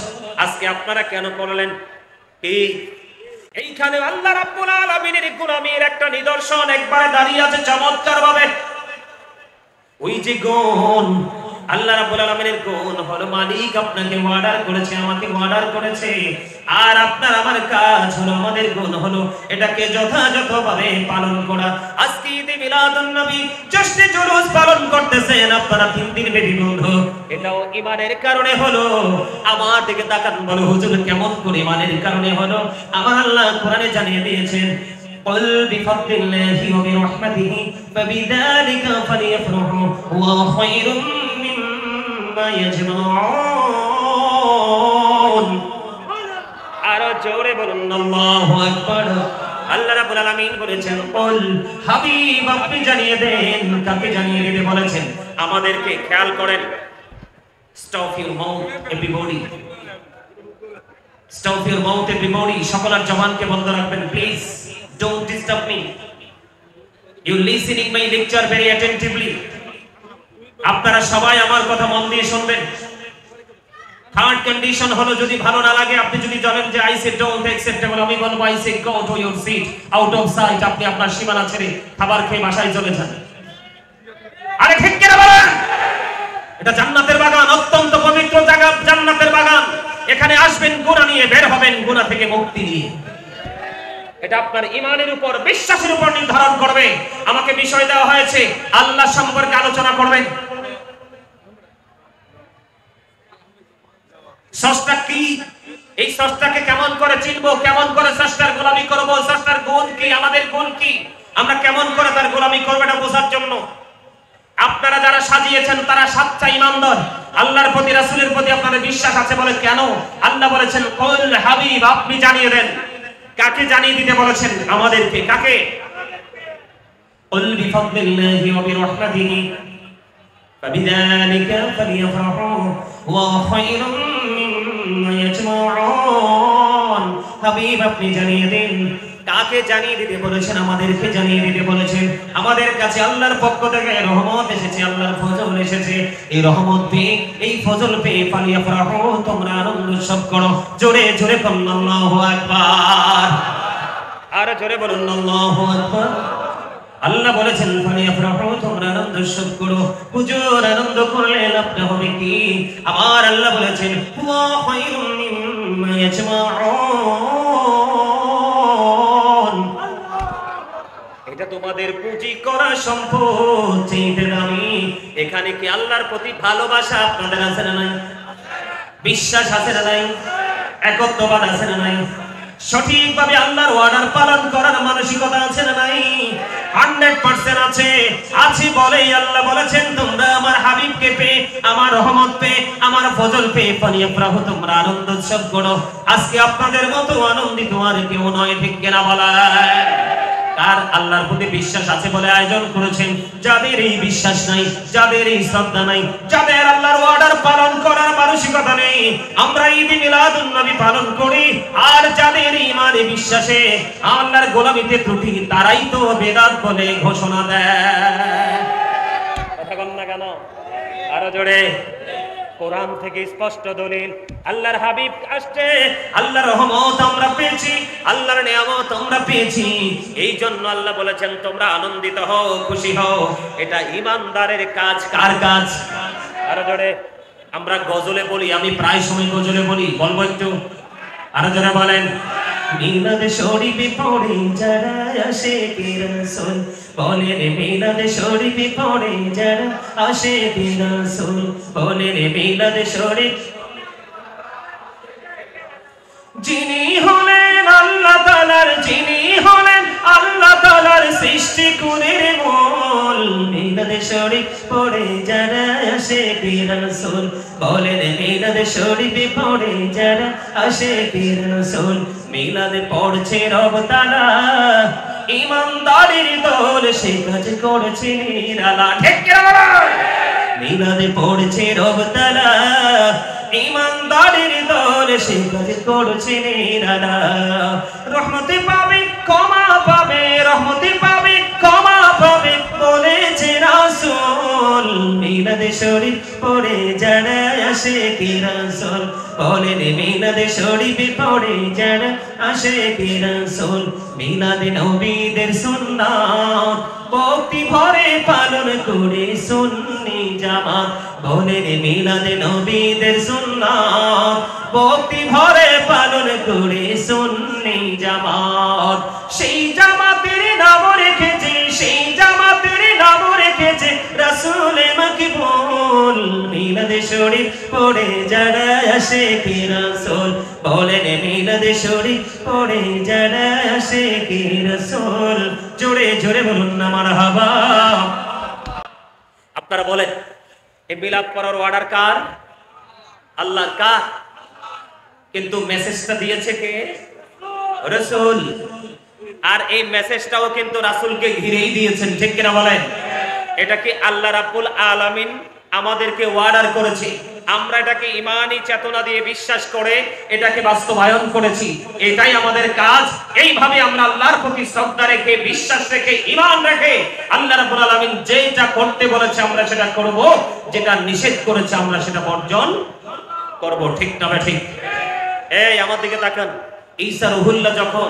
আজকে আপনারা কেন করলেন? এইখানে আল্লাহ রাব্বুল আলামিনের গোলামীর একটা নিদর্শন একবারে দাঁড়িয়ে আছে চমৎকার ভাবে। ওই যে গুণ, আল্লাহ রাব্বুল আলামিনের গুণ হলো মালিক আপনাকে অর্ডার করেছে, আমাকে অর্ডার করেছে, আর আপনার আমার কাজ হলো, আমাদের গুণ হলো এটাকে যথাযথভাবে পালন করা। আজকে ঈদে মিলাদুন নবী জশ্নে জুলুস পালন করতেছেন আপনারা 3 দিন ব্যাপী বন্ধ, এটাও ঈমানের কারণে হলো। আমার দিকে তাকান, বলো হুজুর কেমন করে ঈমানের কারণে হলো? আমার আল্লাহ কোরআনে জানিয়ে দিয়েছেন, قل بفضل الله وبرحمته فبذلك فليفرحوا هو خير مما يجمعون। আরো জোরে বলুন আল্লাহু আকবার। আল্লাহ রাব্বুল আলামিন বলেছেন, কুল হাবিব আপনি জানিয়ে দেন। কাকে জানিয়ে দিতে বলেছেন? আমাদেরকে। খেয়াল করেন, stop your mouth everybody, stop your mouth everybody. সকলের জবানকে বন্ধ রাখবেন please. Don't disturb me. You listening my lecture very attentively. আপনারা সবাই আমার কথা মন দিয়ে শুনবেন। থার্ড কন্ডিশন হলো, যদি ভালো না লাগে, আপনি যদি বলেন যে I say don't acceptable, আমি বলবো I say go to your seat, out of sight। আপনি আপনার সীমানা ছেড়ে খাবার খেয়ে বাসায় চলে যান। আরে ঠিক কি না বলেন? এটা জান্নাতের বাগান, অত্যন্ত পবিত্র জায়গা, জান্নাতের বাগান। এখানে আসবেন গুনাহ নিয়ে, বের হবেন গুনাহ থেকে মুক্তি নিয়ে। এটা আপনার ঈমানের উপর, বিশ্বাসের উপর নির্ধারণ করবে। আমাকে বিষয় দেওয়া হয়েছে আল্লাহ সম্পর্কে আলোচনা করবেন। স্রষ্টা কি, এই স্রষ্টাকে কেমন করে চিনবো, কেমন করে স্রষ্টার গোলামি করব, স্রষ্টার গুণ কি, আমাদের গুণ কি, আমরা কেমন করে তার গোলামি করব, এটা বোঝার জন্য আপনারা যারা সাজিয়েছেন তারা সাচ্চা ঈমানদার। আল্লাহর প্রতি, রাসূলের প্রতি আপনাদের বিশ্বাস আছে বলে কেন? আল্লাহ বলেছেন, কুল হাবিব আপনি জানিয়ে দেন। কাকে জানিয়ে দিতে বলেছেন? আমাদেরকে। কাকে? কুল বিফাদলিল্লাহি ওয়া বিরহমাতিহি ফাবিযালিকা ফালিয়াফরাহু ওয়া খায়রুম মিম্মা ইয়াজমাউন। হাবিব আপনি জানিয়ে দিন। কাকে জানিয়ে দিতে বলেছেন? আমাদেরকে জানিয়ে দিতে বলেছেন। আমাদের কাছে আল্লাহর পক্ষ থেকে রহমত এসেছে, আল্লাহর ফজল এসেছে। এই রহমত পেয়ে, এই ফজল পেয়ে ফালিয়াফরাহু, তোমরা আনন্দ উৎসব করো। জোরে জোরে বলুন আল্লাহু আকবার। আর জোরে বলুন আল্লাহু আকবার। আল্লাহ বলেছেন ফালিয়াফরাহু, তোমরা আনন্দ উৎসব করো। হুজুর আনন্দ করলে লাভটা হবে কি? আমার আল্লাহ বলেছেন, ওয়া খায়রুম মিম্মা ইয়াজমাউন। এটা তোমাদের পুঁজি করা সম্পদ, চাইতে দামি। এখানে কি আল্লাহর প্রতি ভালোবাসা আপনাদের আছে না নাই? বিশ্বাস আছে না নাই? একত্ববাদ আছে না নাই? সঠিকভাবে আল্লাহর অর্ডার পালন করার মানসিকতা আছে না নাই? 100% আছে। আছে বলেই আল্লাহ বলেছেন, তোমরা আমার হাবিবকে পেয়ে, আমার রহমত পেয়ে, আমার ফজল পেয়ে ফালিয়াফরাহু, তোমরা আনন্দ উৎসব করো। আজকে আপনাদের মতো আনন্দিত আর কেউ নয়, ঠিক কিনা বলা? কার আল্লাহর প্রতি বিশ্বাস আছে বলে আয়োজন করেছেন। যাদের এই বিশ্বাস নাই, যাদের এই শ্রদ্ধা নাই, যাদের আল্লাহর অর্ডার পালন করার মানসিকতা নেই, আমরা ঈদ মিলাদুন নবী পালন করি। আর যাদের ঈমানে বিশ্বাসে আল্লাহর গোলামিতে ত্রুটি, তারাই তো বেদাত বলে ঘোষণা দেয়। কথা বল না কেন? আরো জোরে। কোরআন থেকে স্পষ্ট দলিল, আল্লাহর হাবিব আসছে, আল্লাহর রহমত আমরা পেয়েছি, আল্লাহর নিয়ামত আমরা পেয়েছি। এই জন্য আল্লাহ বলেছেন, তোমরা আনন্দিত হও, খুশি হও। এটা ঈমানদারের কাজ। কার কাজ? আরো জোরে। আমরা গজলে বলি, আমি প্রায় সময় গজলে বলি, বলবো একটু? আরো জোরে বলেন। মিলাদ শরীফে পড়ে যারা আশিকে রাসূল, বলে রে মিলাদ শরীফে পড়ে যারা আশিকে রাসূল, বলে রে মিলাদ শরীফ। যিনি হলেন আল্লাহ তাআলার, যিনি হলেন আল্লাহ তাআলার সৃষ্টি কুলের মূল, মিলাদ শরীফ পড়ে যারা আশিকে রাসূল, বলে রে মিলাদ শরীফে পড়ে যারা আশিকে রাসূল। মিলাদ পড়ছে রব তাআলা, ঈমানদারের দল সে কাজ করছে নিরালা, ঠিক কি না? মিলাদ পড়ছে রব তাআলা, ঈমানদারের দল সে কাজ করছে নিরালা। রহমতে পাবে, ক্ষমা পাবে, রহমতে পাবে, ক্ষমা পাবে বলেছে রাসূল। মিলাদে শরীফ পড়ে যারা আশিকি রাসূল বলেন মিলাদে শরীফ পড়ে যারা আশিকি রাসূল মিলাদে নবীদের সুন্নাত ভক্তি ভরে পালন করে সুন্নি জামাত বলেন মিলাদে নবীদের সুন্নাত ভক্তি ভরে পালন করে সুন্নি জামাত সেই জামাতের নাম রেখেছে সেই জামাতের নাম রেখেছে রাসূল মাকবুল মিলাদে শরীফ পড়ে যারা আশিকি রাসূল বলেন মিলাদে শরীফ পড়ে যারা আশিকি রাসূল জোরে জোরে বলুন না মারহাবা। আপনারা বলেন এই মিলাদ পড়ার অর্ডার কার? আল্লাহর। কার? কিন্তু মেসেজটা দিয়েছে কে? রাসূল। আর এই মেসেজটাও কিন্তু রাসূলকে ঘিরেই দিয়েছেন, ঠিক কিনা বলেন? এটা কি আল্লাহ রাব্বুল আলামিন আমাদেরকে অর্ডার করেছে, আমরা এটাকে ঈমানি চেতনা দিয়ে বিশ্বাস করে এটাকে বাস্তবায়ন করেছি, এটাই আমাদের কাজ। এইভাবে আমরা আল্লাহর প্রতি শ্রদ্ধা রেখে বিশ্বাস রেখে ঈমান রেখে আল্লাহ রাব্বুল আলামিন যেটা করতে বলেছে আমরা সেটা করব, যেটা নিষেধ করেছে আমরা সেটা বর্জন করব, ঠিক না ঠিক? এই আমার দিকে তাকান। ঈসা রুহুল্লাহ যখন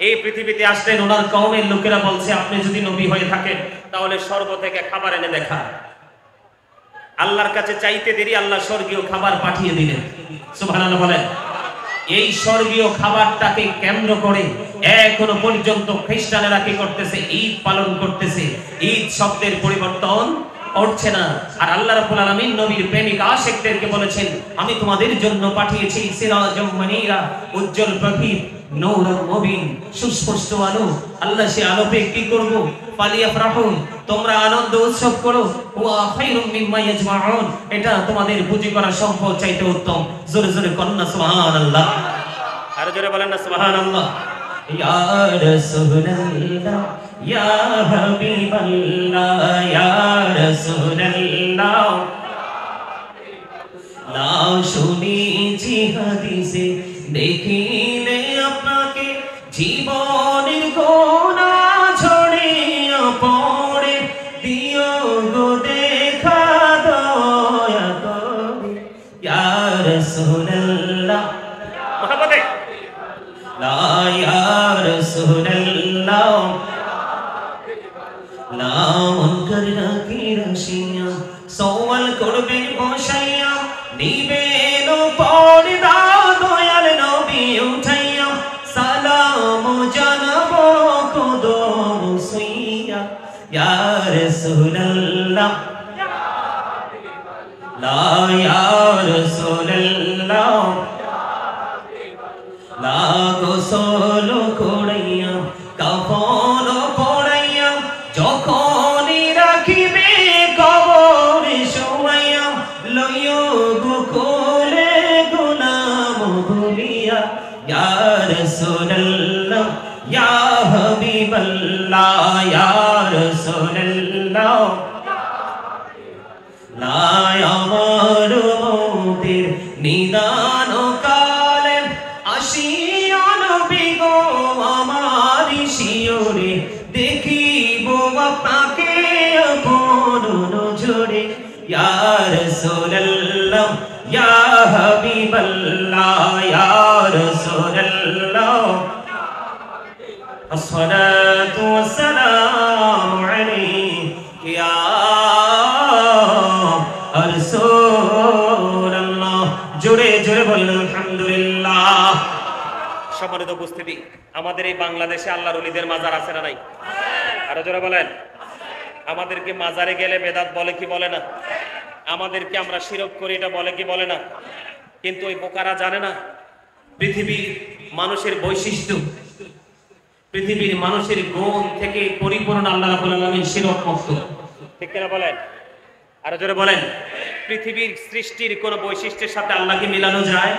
এই পৃথিবীতে আসলেন ওনার কওমের লোকেরা বলছে আপনি যদি নবী হয়ে থাকেন তাহলে স্বর্গ থেকে খাবার এনে দেখা। আল্লাহর কাছে চাইতে দেরি আল্লাহ স্বর্গীয় খাবার পাঠিয়ে দিলেন, সুবহানাল্লাহ বলেন। এই স্বর্গীয় খাবারটাকে কেন্দ্র করে এখনো পর্যন্ত খ্রিস্টানেরা কি করতেছে? ঈদ পালন করতেছে। ঈদ শব্দের পরিবর্তন করছে না। আর আল্লাহ রাব্বুল আলামিন নবীর প্রেমিক আশিকদেরকে বলেছেন আমি তোমাদের জন্য পাঠিয়েছি সিরাজুম মুনীরা, উজ্জ্বল প্রদীপ, নূরুল মুবিন, সুস্পষ্ট আলো। আল্লাহ সে আলোতে কি করব? ফালিয়াফরাহু, তোমরা আনন্দ উৎসব করো। ওয়া খায়রুম মিম্মা ইয়াজমাউন, এটা তোমাদের পুঁজি করা সম্পদ চাইতে উত্তম। জোরে জোরে কন্না সুবহানাল্লাহ। আর জোরে বলেন না সুবহানাল্লাহ। ইয়া রাসূলুল্লাহ ইয়া হাবিবাল্লাহ ইয়া রাসূলুল্লাহ নাও শুনেছি হাদিসে দেখিলে আপনাকে জীবনের গোনা ঝরিয়া পড়ে দিও গো দেখা দয়া করে ইয়া রাসূলুল্লাহ মহব্বতে লা ইয়া রাসূলুল্লাহ লা মুনকার নাকির আসিয়া সওয়াল করবেন বসাইয়া নিবেন পর্দা দয়াল নবী উঠাইয়া সালাম জানাবো কদম সুইয়া ইয়া রাসূলুল্লাহ লা ইয়া রাসূলুল্লাহ লা গোসল করাইয়া কাফন পরাইয়া যখন রাখিবে কবরে শোয়াইয়া লইও গোকুলে গোলাম ভুলিয়া ইয়া রাসূলুল্লাহ ইয়া হাবিবাল্লাহ ইয়া রাসূলুল্লাহ লা আমার মৌতের নিদান কালে আসিয়া নবী গো আমার শিয়রে দেখিব আপনাকে আপন নজরে ইয়া রাসূলুল্লাহ ইয়া হাবিবাল্লাহ ইয়া রাসূলুল্লাহ আসসালাতু ওয়াসসালামু আলাইকা ইয়া রাসূলুল্লাহ। জোরে জোরে বলেন আলহামদুলিল্লাহ। সম্মানিত উপস্থিতি, আমাদের এই বাংলাদেশে আল্লাহর ওলিদের মাজার আছে না নাই? আরো জোরে বলেন। আমাদেরকে মাজারে গেলে বেদাত বলে কি বলে না? আমাদেরকে আমরা শিরক করি এটা বলে কি বলে না? কিন্তু ওই বোকারা জানে না পৃথিবীর মানুষের বৈশিষ্ট্য, পৃথিবীর মানুষের গুণ থেকে পরিপূর্ণ আল্লাহ রাব্বুল আলামিন শিরক মুক্ত, ঠিক কিনা বলেন? আরো জোরে বলেন। পৃথিবীর সৃষ্টির কোন বৈশিষ্ট্যের সাথে আল্লাহকে মিলানো যায়?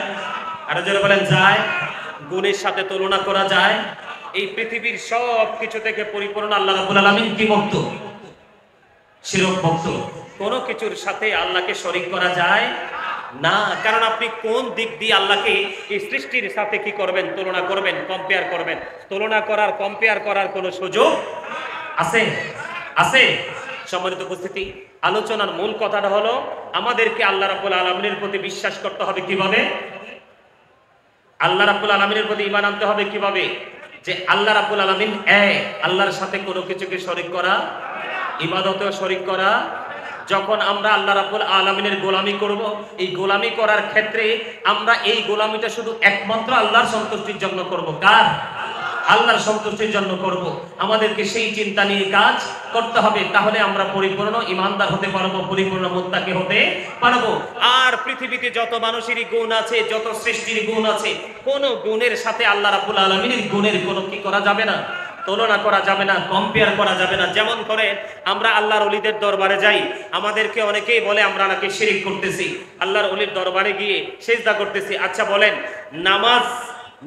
আরো জোরে বলেন যায়? গুণের সাথে তুলনা করা যায়? এই পৃথিবীর সব কিছু থেকে পরিপূর্ণ আল্লাহ রাব্বুল আলামিন কি মুক্ত? শিরক মুক্ত। কোন কিছুর সাথে আল্লাহকে শরীক করা যায় না। কারণ আপনি কোন দিক দিয়ে আল্লাহকে এই সৃষ্টির সাথে কি করবেন? তুলনা করবেন, কম্পেয়ার করবেন। তুলনা করার, কম্পেয়ার করার কোন সুযোগ আছে? আছে। সম্মানিত উপস্থিতি, আলোচনার মূল কথাটা হলো আমাদেরকে আল্লাহ রাব্বুল আলামিনের প্রতি বিশ্বাস করতে হবে কিভাবে? আল্লাহ রাব্বুল আলামিনের প্রতি ঈমান আনতে হবে কিভাবে? যে আল্লাহ রাব্বুল আলামিন এক, আল্লাহর সাথে কোনো কিছুকে শরীক করা, ইবাদতেও শরীক করা। যখন আমরা আল্লাহ রাব্বুল আলামিনের গোলামি করব, এই গোলামি করার ক্ষেত্রে আমরা এই গোলামিটা শুধু একমাত্র আল্লাহর সন্তুষ্টির জন্য করব। কার? আল্লাহর সন্তুষ্টির জন্য করব। আমাদেরকে সেই চিন্তা নিয়ে কাজ করতে হবে, তাহলে আমরা পরিপূর্ণ ঈমানদার হতে পারবো, পরিপূর্ণ মুত্তাকি হতে পারবো। আর পৃথিবীতে যত মানুষেরই গুণ আছে, যত সৃষ্টির গুণ আছে, কোন গুণের সাথে আল্লাহ রাব্বুল আলামিনের গুণের কোনো কি করা যাবে না, তুলনা করা যাবে না, কম্পেয়ার করা যাবে না। যেমন করে আমরা আল্লাহর ওলিদের দরবারে যাই, আমাদেরকে অনেকেই বলে আমরা নাকি শিরিক করতেছি, আল্লাহর ওলির দরবারে গিয়ে সেজদা করতেছি। আচ্ছা বলেন,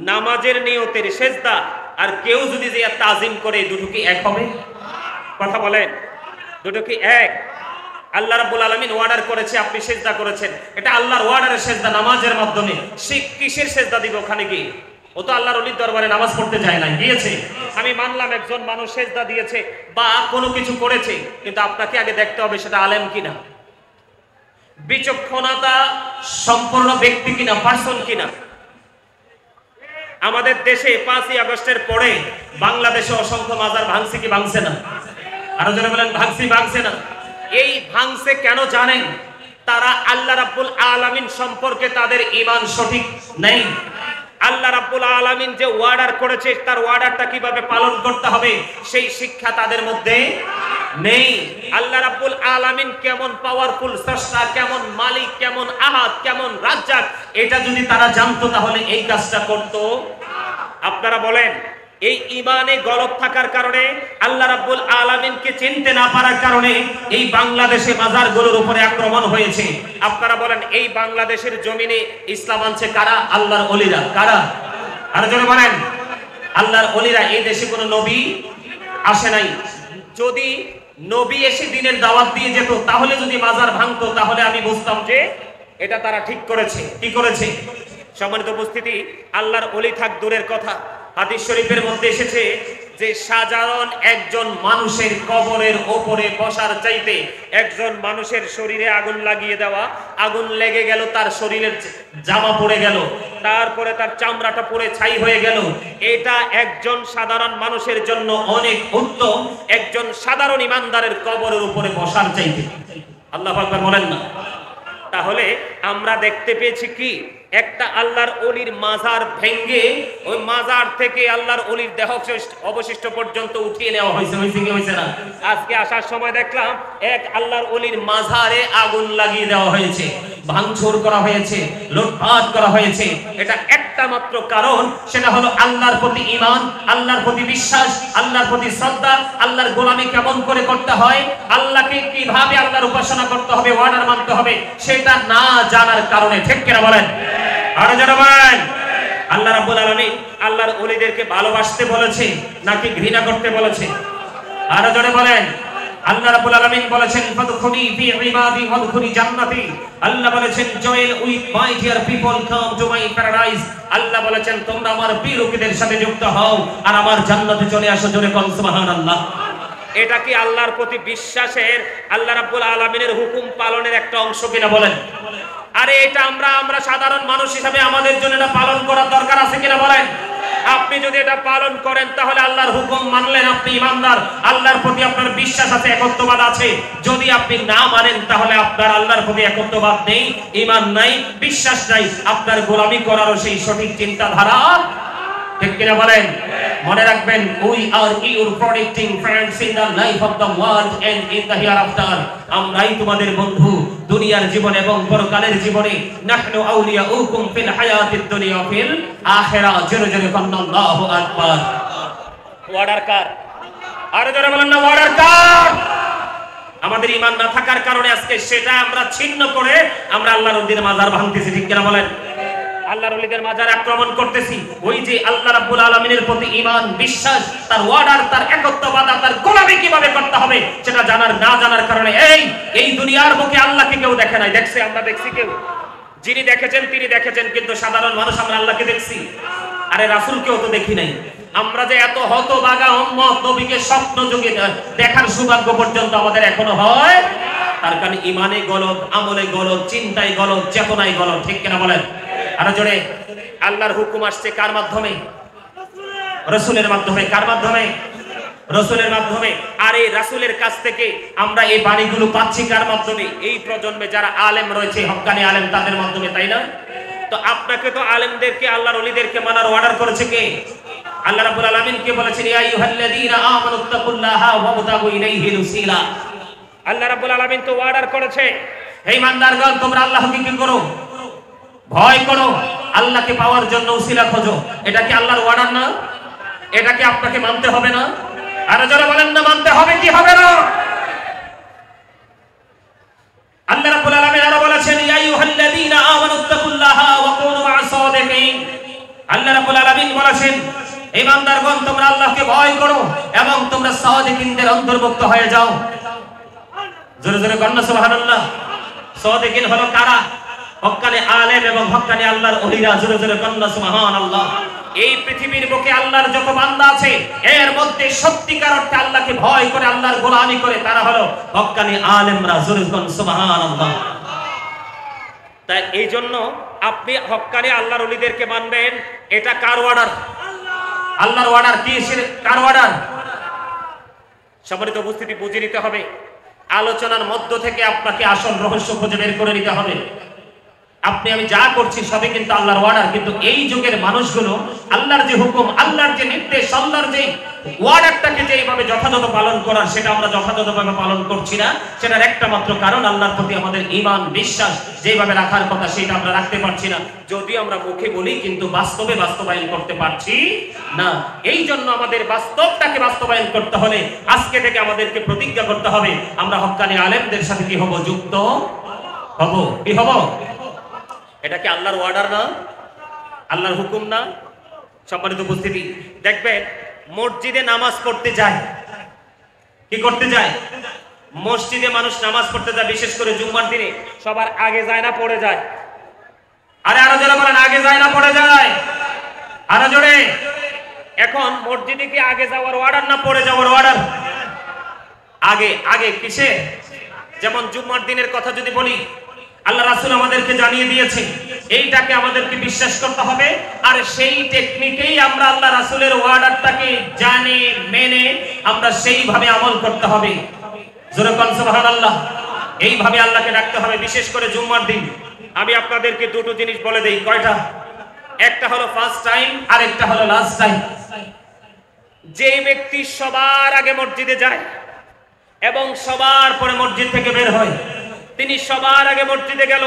নামাজের নিয়তের সেজদা আর কেউ যদি যে তাজিম করে, দুটো কি এক হবে? কথা বলেন, দুটো কি এক? আল্লাহ রাব্বুল আলামিন অর্ডার করেছে, আপনি সেজদা করেছেন, এটা আল্লাহর অর্ডারের সেজদা নামাজের মাধ্যমে। সে কিসের সেজদা দিবে ওখানে গিয়ে? ও তো আল্লাহর ওলির দরবারে নামাজ পড়তে যায় না, গিয়েছে। আমি মানলাম একজন মানুষ সেজদা দিয়েছে বা কোনো কিছু করেছে, কিন্তু আপনাকে আগে দেখতে হবে সেটা আলেম কিনা, বিচক্ষণতা সম্পূর্ণ ব্যক্তি কিনা, পার্সন কিনা। আমাদের দেশে 5ই আগস্টের পরে বাংলাদেশে অসংখ্য মাজার ভাঙছে কি ভাঙছে না? আরো যারা বলেন ভাঙছে না। এই ভাঙছে কেন জানেন? তারা আল্লাহ রাব্বুল আলামিন সম্পর্কে তাদের ঈমান সঠিক নেই। আল্লাহ রাব্বুল আলামিন যে অর্ডার করেছে, তার অর্ডারটা কিভাবে পালন করতে হবে সেই শিক্ষা তাদের মধ্যে নেই। আল্লাহ রাব্বুল আলামিন কেমন পাওয়ারফুল স্রষ্টা, কেমন মালিক, কেমন আহাদ, কেমন রাজ্জাক, এটা যদি তারা জানতো তাহলে এই কাজটা করতো। আপনারা বলেন, এই ঈমানে গলদ থাকার কারণে, আল্লাহ রাব্বুল আলামিনকে চিনতে না পারার কারণে এই বাংলাদেশে মাজারগুলোর উপরে আক্রমণ হয়েছে। আপনারা বলেন, এই বাংলাদেশের জমিনে ইসলাম আনছে কারা? আল্লাহর ওলিরা। কারা? আর জোরে বলেন, আল্লাহর ওলিরা। এই দেশে কোনো নবী আসে নাই। যদি নবী এসে দিনের দাওয়াত দিয়ে যেত, তাহলে যদি মাজার ভাঙতো, তাহলে আমি বুঝতাম যে এটা তারা ঠিক করেছে। কি করেছে? সম্মানিত উপস্থিতি, আল্লাহর ওলি থাক দূরের কথা, হাদিস শরীফের মধ্যে এসেছে যে সাধারণ একজন মানুষের কবরের ওপরে বসার চাইতে একজন মানুষের শরীরে আগুন লাগিয়ে দেওয়া, আগুন লেগে গেল, তার শরীরের জামা পড়ে গেল, তারপরে তার চামড়াটা পুড়ে ছাই হয়ে গেল, এটা একজন সাধারণ মানুষের জন্য অনেক উত্তম একজন সাধারণ ইমানদারের কবরের উপরে বসার চাইতে। আল্লাহু আকবার বলেন না? তাহলে আমরা দেখতে পেয়েছি কি, একটা আল্লাহর ওলির মাজার ভেঙ্গে ওই মাজার থেকে আল্লাহর ওলির দেহ অবশিষ্ট পর্যন্ত উঠিয়ে নেওয়া হয়েছে। হয়েছে কি হয়েছে না? আজকে আসার সময় দেখলাম এক আল্লাহর ওলির মাজারে আগুন লাগিয়ে দেওয়া হয়েছে, ভাঙচুর করা হয়েছে, লুটপাট করা হয়েছে। এটা একটা মাত্র কারণ, সেটা হলো আল্লাহর প্রতি ঈমান, আল্লাহর প্রতি বিশ্বাস, আল্লাহর প্রতি শ্রদ্ধা, আল্লাহর গোলামি কেমন করে করতে হয়, আল্লাহকে কিভাবে আল্লাহর উপাসনা করতে হবে, অর্ডার মানতে হবে, সেটা না জানার কারণে। ঠিক কিনা বলেন? আরো যারা বলেন, আল্লাহ রাব্বুল আলামিন আল্লাহর ওলিদেরকে ভালোবাসতে বলেছে নাকি ঘৃণা করতে বলেছে? আরো যারা বলেন, আল্লাহ রাব্বুল আলামিন বলেছেন ফাদখুলি ফি ইবাদি ওয়াদখুলি জান্নাতি। আল্লাহ বলেছেন join with my dear people, come to my paradise. আল্লাহ বলেছেন তোমরা আমার প্রিয় লোকেদের সাথে যুক্ত হও আর আমার জান্নাতে চলে আসো। জোরে কোন সুবহানাল্লাহ। এটা কি আল্লাহর প্রতি বিশ্বাসের, আল্লাহ রাব্বুল আলামিনের হুকুম পালনের একটা অংশ কিনা বলেন? আরে এটা আমরা সাধারণ মানুষ হিসাবে আমাদের জন্য এটা পালন করার দরকার আছে কিনা বলেন? আপনি যদি এটা পালন করেন তাহলে আল্লাহর হুকুম মানলেন, আপনি ইমানদার, আল্লাহর প্রতি আপনার বিশ্বাস আছে, একত্ববাদ আছে। যদি আপনি না মানেন তাহলে আপনার আল্লাহর প্রতি একত্ববাদ নেই, ঈমান নাই, বিশ্বাস নাই, আপনার গোলামি করারও সেই সঠিক চিন্তাধারা। ঠিক কিনা বলেন? মনে রাখবেন, we are your protecting friends in the life of the world and in the hereafter. আমরাই তোমাদের বন্ধু দুনিয়ার জীবনে এবং পরকালের জীবনে। নাহনু আউলিয়াউকুম ফিল হায়াতিদ দুনিয়া ফিল আখিরাহ। জোরে জোরে বলেন আল্লাহু আকবার। অর্ডার কার? আরে জোরে বলেন না, অর্ডার কার? আমাদের ঈমান না থাকার কারণে আজকে সেটা আমরা ছিন্ন করে আমরা আল্লাহর ওলিদের মাজার ভাঙতেছি। ঠিক কিনা বলেন? আল্লাহর ওলিদের মাজার আক্রমণ করতেছি। ওই যে আল্লাহ রাব্বুল আলামিনের প্রতি ঈমান, বিশ্বাস, তার অর্ডার, তার একত্ববাদ, তার গোলামি কিভাবে করতে হবে সেটা জানার না জানার কারণে এই দুনিয়ার বুকে আল্লাহকে কেউ দেখে নাই। দেখছে? আমরা দেখছি কেউ? যিনি দেখেছেন তিনি দেখেছেন, কিন্তু সাধারণ মানুষ আমরা আল্লাহকে দেখছি? আরে রাসূলকেও তো দেখি নাই। আমরা যে এত হতভাগা উম্মত, নবীকে স্বপ্ন যুগে দেখার সৌভাগ্য পর্যন্ত আমাদের এখনো হয়। তার কারণে ইমানে গলদ, আমলে গলদ, চিন্তায় গলদ, চেতনায় গলদ। ঠিক কিনা বলেন? আরো জোরে। আল্লাহর হুকুম আসছে কার মাধ্যমে? রাসূলের মাধ্যমে। কার মাধ্যমে? রাসূলের মাধ্যমে। আর এই রাসূলের কাছ থেকে আমরা এই বাণীগুলো পাচ্ছি কার মাধ্যমে? এই প্রজন্মে যারা আলেম রয়েছে, হক্কানি আলেম, তাদের মাধ্যমে, তাই না? তো আপনাকে তো আলেমদেরকে, আল্লাহর ওলিদেরকে মানার অর্ডার করেছে কে? আল্লাহ রাব্বুল আলামিন কে বলেছেন, ইয়া আইয়ুহাল্লাযীনা আমানুত্তাকুল্লাহা ওয়াবতাগু ইলাইহিল ওসিলা। আল্লাহ রাব্বুল আলামিন তো অর্ডার করেছে, হে ইমানদারগণ তোমরা আল্লাহকে কি করো? ভয় করো, আল্লাহকে পাওয়ার জন্য ওসিলা খোঁজো। এটা কি আল্লাহর অর্ডার না? এটা কি আপনাকে মানতে হবে না? আর যারা বলেন না মানতে হবে, কি হবে না? আল্লাহ রাব্বুল আলামিন আরো বলেছেন, ইয়া আইয়ুহাল্লাযীনা আমানুত্তাকুল্লাহা ওয়া কুনু মা'আস সাদিকিন। আল্লাহ রাব্বুল আলামিন বলেছেন, ঈমানদারগণ তোমরা আল্লাহকে ভয় করো এবং তোমরা সাদিকিনদের অন্তর্ভুক্ত হয়ে যাও। জোরে জোরে বলুন সুবহানাল্লাহ। সাদিকিন হলো কারা? হক্কানি আলেম এবং হক্কানি আল্লাহর ওলিরা। জোরে জোরে বলুন সুবহানাল্লাহ। এই পৃথিবীর বুকে আল্লাহর যত বান্দা আছে, এর মধ্যে সত্যিকার অর্থে আল্লাহকে ভয় করে, আল্লাহর গোলামি করে, তারা হলো হক্কানি আলেমরা। জোরে বলুন সুবহানাল্লাহ। তাই এই জন্য আপনি হক্কানি আল্লাহর ওলিদেরকে মানবেন, এটা কার অর্ডার? আল্লাহর অর্ডার। কি কার অর্ডার? সম্মানিত উপস্থিতি, বুঝে নিতে হবে। আলোচনার মধ্য থেকে আপনাকে আসল রহস্য খুঁজে বের করে নিতে হবে। আপনি আমি যা করছি সবই কিন্তু আল্লাহর অর্ডার, কিন্তু এই যুগের মানুষগুলো আল্লাহর যে হুকুম, আল্লাহর যে নির্দেশ, আল্লাহর যে ওয়ার্ডারটাকে যেভাবে যথাযথ পালন করার, সেটা আমরা যথাযথভাবে পালন করছি না। সেটার একটা মাত্র কারণ, আল্লাহর প্রতি আমাদের ঈমান, বিশ্বাস যেভাবে রাখার কথা সেটা আমরা রাখতে পারছি না। যদি আমরা মুখে বলি কিন্তু বাস্তবে বাস্তবায়ন করতে পারছি না। এই জন্য আমাদের বাস্তবটাকে বাস্তবায়ন করতে হলে আজকে থেকে আমাদেরকে প্রতিজ্ঞা করতে হবে, আমরা হক্কানি আলেমদের সাথে কি হব? যুক্ত হব। কি হব? এটা কি আল্লাহর অর্ডার না? আল্লাহর হুকুম না? সম্মানিত উপস্থিতি, দেখবেন মসজিদে নামাজ পড়তে যায়। কি করতে যায়? মসজিদে মানুষ নামাজ পড়তে যায়, বিশেষ করে জুম্মার দিনে সবার আগে যায় না পড়ে যায়? আরে আরো জোরে বলেন, আগে যায় না পড়ে যায়? আরো জোরে। এখন মসজিদে কি আগে যাওয়ার অর্ডার না পড়ে যাওয়ার অর্ডার? আগে। আগে কিসে? যেমন জুম্মার দিনের কথা যদি বলি, আল্লাহ রাসূল আমাদেরকে জানিয়ে দিয়েছে, এইটাকে আমাদেরকে বিশ্বাস করতে হবে। আর সেই টেকনিকেই আমরা আল্লাহ রাসূলের অর্ডারটাকে জানে, মেনে আমরা সেইভাবে আমল করতে হবে। জোরে বলুন সুবহানাল্লাহ। এইভাবে আল্লাহকে ডাকতে হবে, বিশেষ করে জুম্মার দিন। আমি আপনাদেরকে দুটো জিনিস বলে দেই। কয়টা? একটা হলো ফার্স্ট টাইম, আর একটা হলো লাস্ট টাইম। যে ব্যক্তি সবার আগে মসজিদে যায় এবং সবার পরে মসজিদ থেকে বের হয়, তিনি সবার আগে মসজিদে গেল,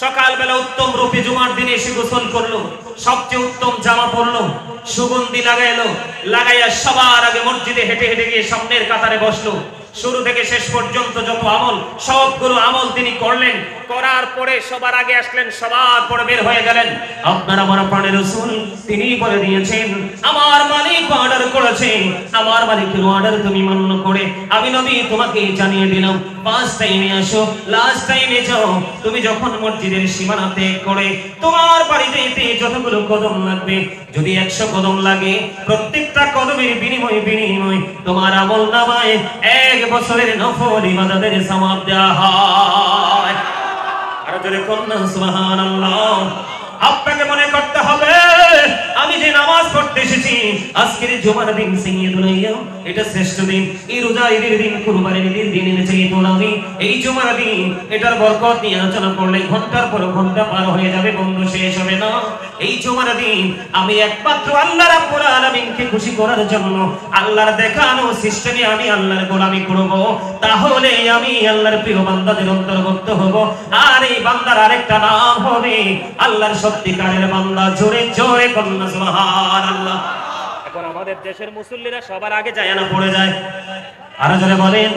সকালবেলা উত্তম রূপে জুমার দিনে এসে গোসল করলো, সবচেয়ে উত্তম জামা পরলো, সুগন্ধি লাগাইলো, লাগাইয়া সবার আগে মসজিদে হেঁটে হেঁটে গিয়ে সামনের কাতারে বসলো। শুরু থেকে শেষ পর্যন্ত যত আমল, সবগুলো আমল তিনি করলেন। করার পরে সবার আগে আসলেন, সবার পরে বের হয়ে গেলেন। আপনার আমার প্রাণের রাসূল তিনি বলে দিয়েছেন, আমার মালিক অর্ডার করেছে, আমার মালিকের অর্ডার তুমি মান্য করে আমি নবী তোমাকে জানিয়ে দিলাম, ফার্স্ট টাইমে আসো, লাস্ট টাইমে যাও। তুমি যখন মসজিদের সীমানা ত্যাগ করে তোমার বাড়িতে যতগুলো কদম লাগবে, যদি 100 কদম লাগে, প্রত্যেকটা কদমের বিনিময় তোমার আমল নামায় 1 বছরের নফল ইবাদতের সওয়াব দেওয়া হয়। আর জোরে বলুন সুবহানাল্লাহ। আপনাকে মনে করতে হবে, আমি যে নামাজ পড়তে এসেছি, আজকের জুমার দিন সাইয়্যিদুল আইয়াম, এটা শ্রেষ্ঠ দিন। এই রোজা ঈদের দিন, কুরবানির ঈদের দিন এনেছে আমি এই জুমার দিন, এটার বরকত নিয়ে আলোচনা করলে ঘন্টার পর ঘন্টা পার হয়ে যাবে, বন্ধু শেষ হবে না। এই জুমার দিন আমি একমাত্র আল্লাহ রাব্বুল আলামিনকে খুশি করার জন্য আল্লাহর দেখানো সিস্টেমে আমি আল্লাহর গোলামি করব, তাহলে আমি আল্লাহর প্রিয় বান্দাদের অন্তর্ভুক্ত হব। আর এই বান্দার আরেকটা নাম হবে আল্লাহর সত্যিকারের বান্দা। জোরে জোরে বলুন সুবহানাল্লাহ। এখন আমাদের দেশের মুসল্লিরা সবার আগে যায় না পড়ে যায়? আর জোরে বলেন।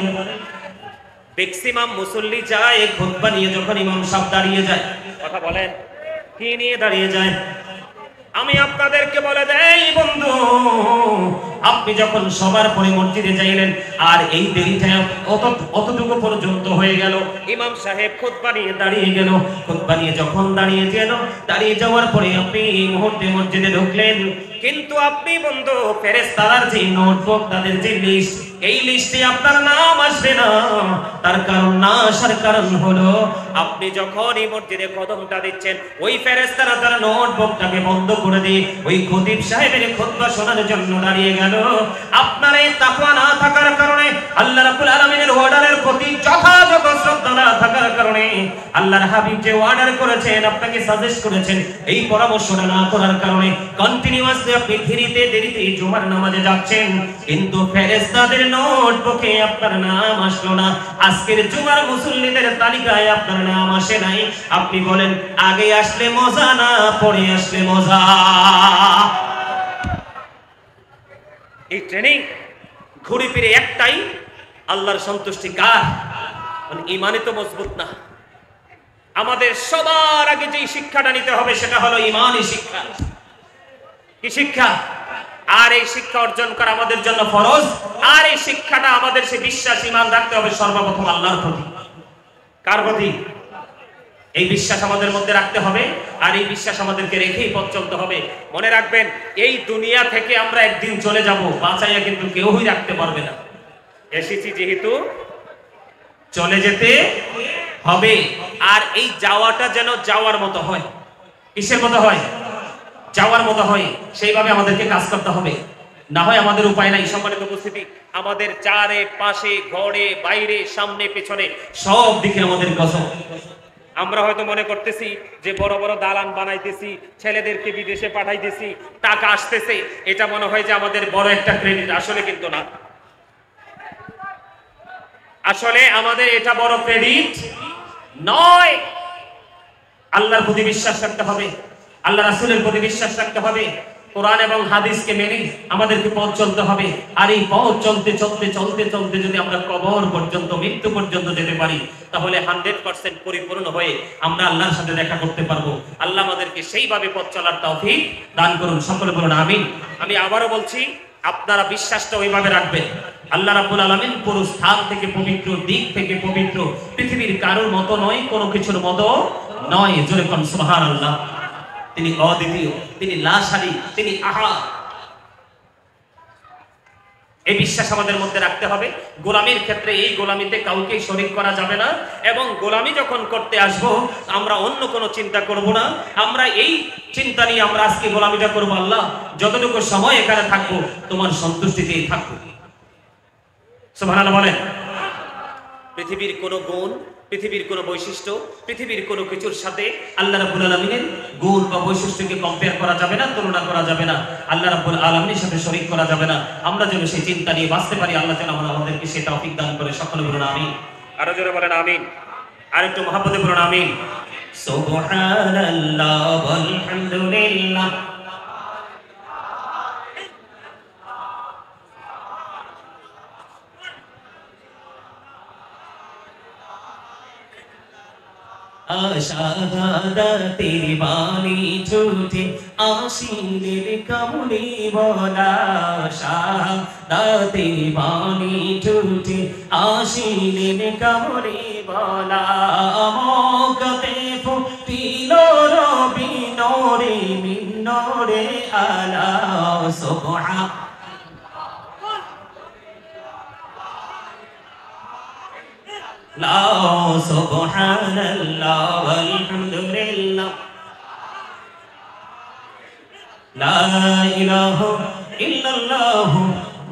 ম্যাক্সিমাম মুসল্লি যায় খুতবা নিয়ে, যখন ইমাম সাহেব দাঁড়িয়ে যায়, কথা বলেন, কি নিয়ে দাঁড়িয়ে যায়? আমি আপনাদেরকে বলে দেই বন্ধু, আপনি যখন সবার পরে মসজিদে যাইলেন আর এই দেরিটা অতটুকু পর্যন্ত হয়ে গেল, ইমাম সাহেব খুতবা নিয়ে দাঁড়িয়ে গেল, খুতবা নিয়ে যখন দাঁড়িয়ে যাওয়ার পরে আপনি এই মুহূর্তে মসজিদে ঢুকলেন, কিন্তু আপনি বন্ধু ফেরেশতাদের যে নোটবুক, তাদের যে লিস্ট, এই লিস্টে আপনার নাম আসবে না। তার কারণ না আসার কারণ হলো আপনি যখন এই মসজিদে কদমটা দিচ্ছেন, ওই ফেরেশতারা তার নোটবুকটাকে বন্ধ করে দিয়ে ওই খতিব সাহেবের খুতবা শোনার জন্য দাঁড়িয়ে গেল। আপনার এই তাকওয়া না থাকার কারণে, আল্লাহ রাব্বুল আলামিনের অর্ডারের প্রতি যথাযথ শ্রদ্ধা না থাকার কারণে, আল্লাহর হাবিব যে অর্ডার করেছেন, আপনাকে সাজেস্ট করেছেন, এই পরামর্শটা না করার কারণে কন্টিনিউয়াসলি আপনি দেরিতে জুমার নামাজে যাচ্ছেন, কিন্তু ফেরেশতাদের নোটবুকে আপনার নাম আসলো না। আজকের জুমার মুসল্লিদের তালিকায় আপনার নাম আসে নাই। আপনি বলেন আগে আসলে মজা না পরে আসলে মজা? এই ট্রেনিং ঘুরে ফিরে একটাই, আল্লাহর সন্তুষ্টি কার? মানে ইমানে তো মজবুত না। আমাদের সবার আগে যে শিক্ষাটা নিতে হবে সেটা হলো ইমানি শিক্ষা। কি শিক্ষা? আর এই শিক্ষা অর্জন করা আমাদের জন্য ফরজ। আর এই শিক্ষাটা আমাদের সে বিশ্বাস, ইমান রাখতে হবে সর্বপ্রথম আল্লাহর প্রতি। কার প্রতি? এই বিশ্বাস আমাদের মধ্যে রাখতে হবে, আর এই বিশ্বাস আমাদেরকে রেখেই পথ চলতে হবে। মনে রাখবেন, এই দুনিয়া থেকে আমরা একদিন চলে যাব, বাঁচাইয়া কিন্তু কেউই রাখতে পারবে না। এসেছি যেহেতু চলে যেতে হবে। আর এই যাওয়াটা যেন যাওয়ার মতো হয়। কিসের মতো হয়? যাওয়ার মতো হয়। সেইভাবে আমাদেরকে কাজ করতে হবে, না হয় আমাদের উপায় নাই। সম্মানিত উপস্থিতি, আমাদের চারে পাশে, ঘরে বাইরে, সামনে পেছনে সব দিকে আমাদের কসম। আমরা হয়তো মনে করতেছি যে বড় বড় দালান বানাইতেছি, ছেলেদেরকে বিদেশে পাঠাইতেছি, টাকা আসতেছে, এটা মনে হয় যে আমাদের বড় একটা ক্রেডিট। আসলে কিন্তু না। আসলে আমাদের এটা বড় ক্রেডিট নয়। আল্লাহর প্রতি বিশ্বাস রাখতে হবে, আল্লাহ রাসূলের প্রতি বিশ্বাস রাখতে হবে, কোরআন এবং হাদিসকে মেনে আমাদেরকে পথ চলতে হবে। আর এই পথ চলতে চলতে চলতে চলতে যদি আমরা কবর পর্যন্ত, মৃত্যু পর্যন্ত যেতে পারি, তাহলে 100% পরিপূর্ণ হয়ে আমরা আল্লাহর সাথে দেখা করতে পারবো। আল্লাহ আমাদেরকে সেইভাবে পথ চলার তৌফিক দান করুন। সকলে বলুন আমিন। আমি আবারও বলছি, আপনারা বিশ্বাসটা ওইভাবে রাখবেন। আল্লাহ রাব্বুল আলামিন পুরো স্থান থেকে পবিত্র, দিক থেকে পবিত্র, পৃথিবীর কারোর মতো নয়, কোনো কিছুর মতো নয়। জোরে কোন সুবহানাল্লাহ। তিনি অদ্বিতীয়, তিনি লাশারি, তিনি আহাদ। এই বিশ্বাস আমাদের মধ্যে রাখতে হবে। গোলামির ক্ষেত্রে এই গোলামিতে কাউকে শরীক করা যাবে না। এবং গোলামি যখন করতে আসব, আমরা অন্য কোনো চিন্তা করব না। আমরা এই চিন্তা নিয়ে আমরা আজকে গোলামিটা করবো, আল্লাহ যতটুকু সময় এখানে থাকবো তোমার সন্তুষ্টিতেই থাকবো। সুবহানাল্লাহ বলেন। পৃথিবীর কোনো গুণ, পৃথিবীর কোনো বৈশিষ্ট্য, পৃথিবীর কোনো কিছুর সাথে আল্লাহ রাব্বুল আলামিনের গুণ বা বৈশিষ্ট্যকে কম্পেয়ার করা যাবে না, তুলনা করা যাবে না। আল্লাহ রাব্বুল আলামিনের সাথে শরীক করা যাবে না। আমরা যেন সেই চিন্তা নিয়ে বাঁচতে পারি, আল্লাহ যেন আমাদেরকে সেই তৌফিক দান করে। সকলে বলুন আমিন। আরো জোরে বলেন আমিন। আর একটু মহব্বতে বলুন আমিন। সুবহানাল্লাহ ওয়ালহামদুলিল্লাহ। শাহাদাতের বাণী ঝুঠে আশিনের কামলি বলা, শাহাদাতের বাণী ঝুঠে আশিনের কামলি বলা। মকতে ফুটিল রবি নরে মিনরে আলা। সুবহান লা সুবহানাল্লাহ ওয়ালহামদুলিল্লাহ লা ইলাহা ইল্লাল্লাহ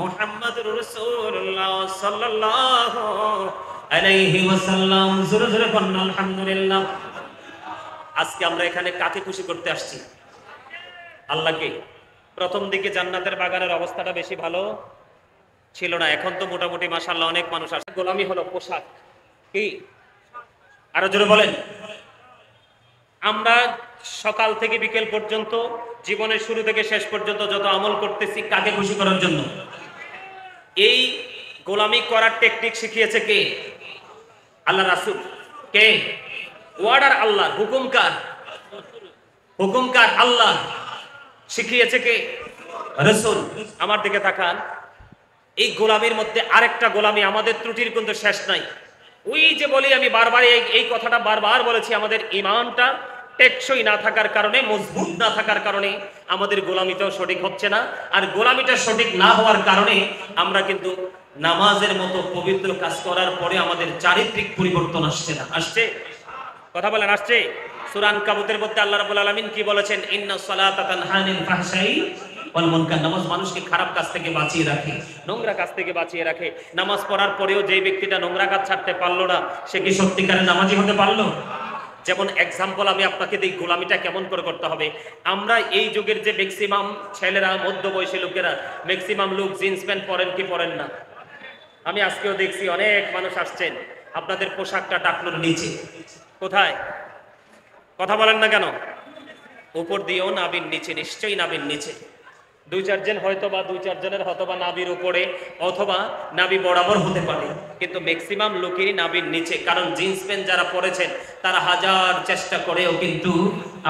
মুহাম্মাদুর রাসূলুল্লাহ সাল্লাল্লাহু আলাইহি ওয়াসাল্লাম। জোরে জোরে বলুন আলহামদুলিল্লাহ। আজকে আমরা এখানে কাকে খুশি করতে আসছি? আল্লাহকে। প্রথম দিকে জান্নাতের বাগানের অবস্থাটা বেশি ভালো ছিল না, এখন তো মোটামুটি মাশাআল্লাহ অনেক মানুষ আসে। গোলামি হলো পোশাক। কি? আরো জোরে বলেন। আমরা সকাল থেকে বিকেল পর্যন্ত, জীবনের শুরু থেকে শেষ পর্যন্ত যত আমল করতেছি, কাকে খুশি করার জন্য? এই গোলামি করার টেকনিক শিখিয়েছে কে? আল্লাহ রাসূল। কে? অর্ডার আল্লাহ, হুকুম কার? হুকুম কার? আল্লাহ। শিখিয়েছে কে? রাসূল। আমার দিকে তাকান। এই গোলামির মধ্যে আরেকটা গোলামি, আমাদের ত্রুটির কিন্তু শেষ নাই। ওই যে বলি আমি বারবার, এই কথাটা বারবার বলেছি, আমাদের ইমানটা টেকসই না থাকার কারণে, মজবুত না থাকার কারণে আমাদের গোলামিটাও সঠিক হচ্ছে না। আর গোলামিটা সঠিক না হওয়ার কারণে আমরা কিন্তু নামাজের মতো পবিত্র কাজ করার পরে আমাদের চারিত্রিক পরিবর্তন আসছে না। আসছে? কথা বলেন, আসছে? সূরা আনকাবুতের মধ্যে আল্লাহ রাব্বুল আলামিন কি বলেছেন? ইন্নাস সালাতা তানহা আনিল ফাহশাই ওয়াল মুনকার। নামাজ মানুষকে খারাপ কাজ থেকে বাঁচিয়ে রাখে, নোংরা কাজ থেকে বাঁচিয়ে রাখে। নামাজ পড়ার পরেও যে ব্যক্তিটা নোংরা কাজ ছাড়তে পারলো না, সে কি সত্যিকারের নামাজি হতে পারলো? যেমন এক্সাম্পল আমি আপনাকে দিই, গোলামিটা কেমন করে করতে হবে। আমরা এই যুগের যে ম্যাক্সিমাম ছেলেরা, মধ্যবয়সী লোকেরা, ম্যাক্সিমাম লোক জিন্স প্যান্ট পরেন কি পরেন না? আমি আজকেও দেখছি অনেক মানুষ আসছেন, আপনাদের পোশাকটা টাকনুর নিচে। কোথায়? কথা বলেন না কেন? উপর দিয়েও নাবির নিচে, নিশ্চয়ই নাবির নিচে। দুই চারজন হয়তো বা দুই চারজনের হয়তো বা নাবির উপরে অথবা নাবি বরাবর হতে পারে, কিন্তু ম্যাক্সিমাম লোকেরই নাবির নিচে। কারণ জিন্স প্যান্ট যারা পরেছেন তারা হাজার চেষ্টা করেও কিন্তু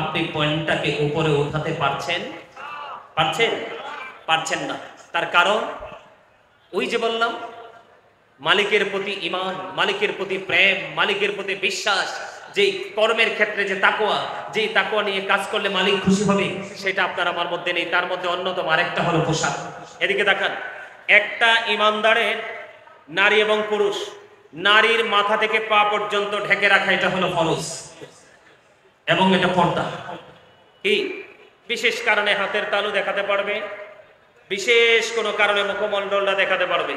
আপনি পয়েন্টটাকে উপরে উঠাতে পারছেন পারছেন না। তার কারণ ওই যে বললাম, মালিকের প্রতি ঈমান, মালিকের প্রতি প্রেম, মালিকের প্রতি বিশ্বাস, যেই কর্মের ক্ষেত্রে যে তাকওয়া, যেই তাকওয়া নিয়ে কাজ করলে মালিক খুশি হবে, সেটা আপনার আমার মধ্যে নেই। তার মধ্যে অন্যতম আরেকটা হলো পোশাক। এদিকে তাকান, একটা ঈমানদারের নারী এবং পুরুষ, নারীর মাথা থেকে পা পর্যন্ত ঢেকে রাখা, এটা হলো ফরজ এবং এটা পর্দা। কি বিশেষ কারণে হাতের তালু দেখাতে পারবে, বিশেষ কোনো কারণে মুখমণ্ডলটা দেখাতে পারবে,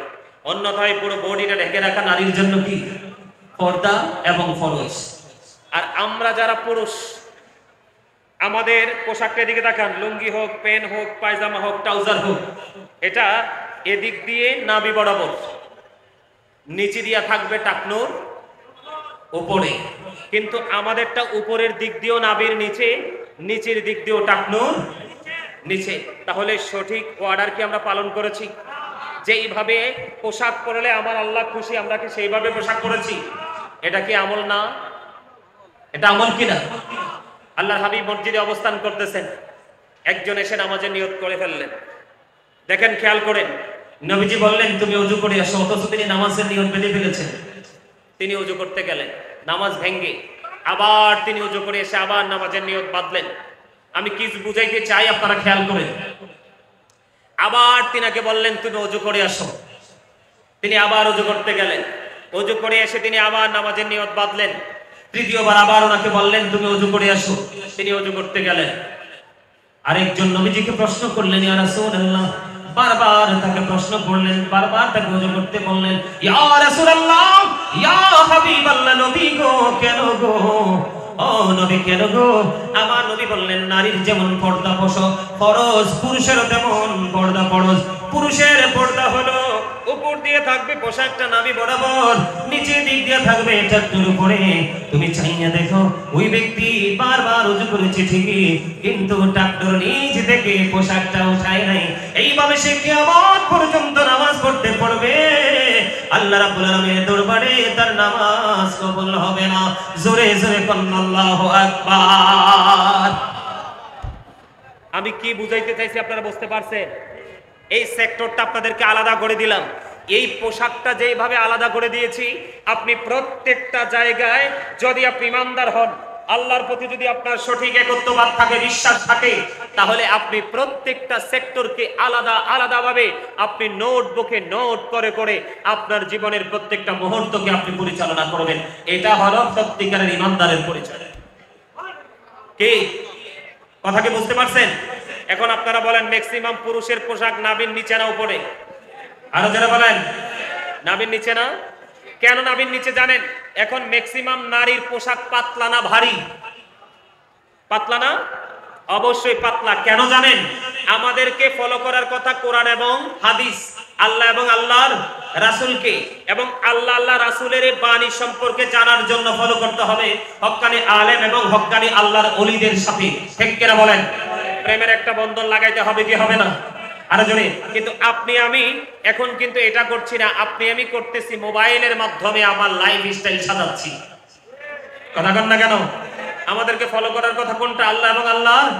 অন্যথায় পুরো বডিটা ঢেকে রাখা নারীর জন্য কি পর্দা এবং ফরজ। আর আমরা যারা পুরুষ, আমাদের পোশাকটার দিকে তাকান, লুঙ্গি হোক, প্যান্ট হোক, পায়জামা হোক, ট্রাউজার হোক, এটা এদিক দিয়ে নাভি বরাবর, নিচে দিয়া থাকবে টাকনুর উপরে। কিন্তু আমাদেরটা উপরের দিক দিয়েও নাভির নিচে, নিচের দিক দিয়েও টাকনুর নিচে। তাহলে সঠিক অর্ডার কি আমরা পালন করেছি? যেইভাবে পোশাক পরলে আমার আল্লাহ খুশি, আমরা কি সেইভাবে পোশাক পরেছি? এটা কি আমল না? এটা আমল কিনা? আল্লাহর হাবিব মসজিদে অবস্থান করতেছেন, একজন এসে নামাজের নিয়ত করে ফেললেন। দেখেন, খেয়াল করেন, নবীজি বললেন তুমি ওযু করে আসো, অথচ তিনি নামাজের নিয়ত বেঁধে ফেলেছেন। তিনি ওযু করতে গেলেন, নামাজ ভেঙ্গে আবার তিনি ওযু করে এসে আবার নামাজের নিয়ত বাঁধলেন। আমি কি বুঝাইতে চাই আপনারা খেয়াল করেন। আবার তিনাকে বললেন তুমি ওযু করে আসো, তিনি আবার ওযু করতে গেলেন, ওযু করে এসে তিনি আবার নামাজের নিয়ত বাঁধলেন। তৃতীয়বার আবার ওনাকে বললেন তুমি ওযু করে আসো, তিনি ওযু করতে গেলেন। আরেকজন নবীজিকে প্রশ্ন করলেন, ইয়া রাসূলুল্লাহ, বারবার তাকে প্রশ্ন করলেন, বারবার তাকে ওযু করতে বললেন, ইয়া রাসূলুল্লাহ, ইয়া হাবিবাল্লাহ, নবী গো, কেন গো, ও নবী কেন গো? আমার নবী বললেন, নারীর যেমন পর্দা ফরজ, পুরুষেরও তেমন পর্দা ফরজ। পুরুষের পর্দা হলো উপর দিয়ে থাকবে পোশাকটা নাভি বরাবর, নিচের দিক দিয়ে থাকবে টাকনুর উপরে। তুমি চাইয়া দেখো, ওই ব্যক্তি বারবার ওযু করেছে ঠিকই, কিন্তু টাকনুর নিচ থেকে পোশাকটা উঠায় নাই। এইভাবে সে কিয়ামত পর্যন্ত নামাজ পড়তে পারবে, আল্লাহ রাব্বুল আলামিনের দরবারে তার নামাজ কবুল হবে না। জোরে জোরে বলুন আল্লাহু আকবার। আমি কি বুঝাইতে চাইছি আপনারা বুঝতে পারছেন? এই সেক্টরটা আপনাদেরকে আলাদা করে দিলাম। এই পোশাকটা যেইভাবে আলাদা করে দিয়েছি, আপনি প্রত্যেকটা জায়গায় যদি আপনি ইমানদার হন, আল্লাহর প্রতি যদি আপনার সঠিক একত্ববাদ থাকে, বিশ্বাস থাকে, তাহলে আপনি প্রত্যেকটা সেক্টরকে আলাদা আলাদাভাবে আপনি নোটবুকে নোট করে করে আপনার জীবনের প্রত্যেকটা মুহূর্তকে আপনি পরিচালনা করবেন। এটা হলো সত্যিকারের ইমানদারের পরিচয়। কি কথা কি বুঝতে পারছেন? এখন আপনারা বলেন, ম্যাক্সিমাম পুরুষের পোশাক নাভির নিচে না উপরে? আরো যারা বলেন নাভির নিচে না। কেন নাভির নিচে জানেন? এখন ম্যাক্সিমাম নারীর পোশাক পাতলা না ভারী? পাতলা না? অবশ্যই পাতলা। কেন জানেন? আমাদেরকে ফলো করার কথা কোরআন এবং হাদিস, আল্লাহ এবং আল্লাহর রাসূলকে, এবং আল্লাহ আল্লাহ রাসূলের বাণী সম্পর্কে জানার জন্য ফলো করতে হবে হক্কানি আলেম এবং হক্কানি আল্লাহর ওলিদের সাথে। ঠিক কিনা বলেন? প্রেমের একটা বন্ধন লাগাইতে হবে কি হবে না? আরো জোরে। কিন্তু আপনি আমি এখন কিন্তু এটা করছি না, আপনি আমি করতেছি মোবাইলের মাধ্যমে আমার লাইফ স্টাইল সাজাচ্ছি। কথা কন না কেন? আমাদেরকে ফলো করার কথা কোনটা? আল্লাহ এবং আল্লাহর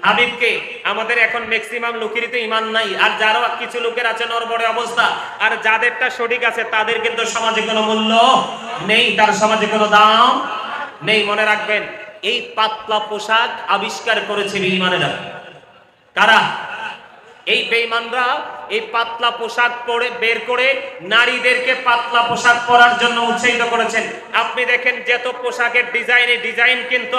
হাবিবকে। আমাদের এখন ম্যাক্সিমাম লোকেরই তো ঈমান নাই, আর যারা কিছু লোকের আছে নরবরে অবস্থা, আর যাদেরটা সঠিক আছে তাদের কিন্তু সমাজে কোনো মূল্য নেই, তার সমাজে কোনো দাম নেই। মনে রাখবেন, এই পাতলা পোশাক আবিষ্কার করেছে বেঈমানেরা। কারা? এই বেঈমানরা এই পাতলা পোশাক পরে বের করে নারীদেরকে পাতলা পোশাক পরার জন্য উৎসাহিত করেছেন। আপনি দেখেন যত পোশাকের ডিজাইন কিন্তু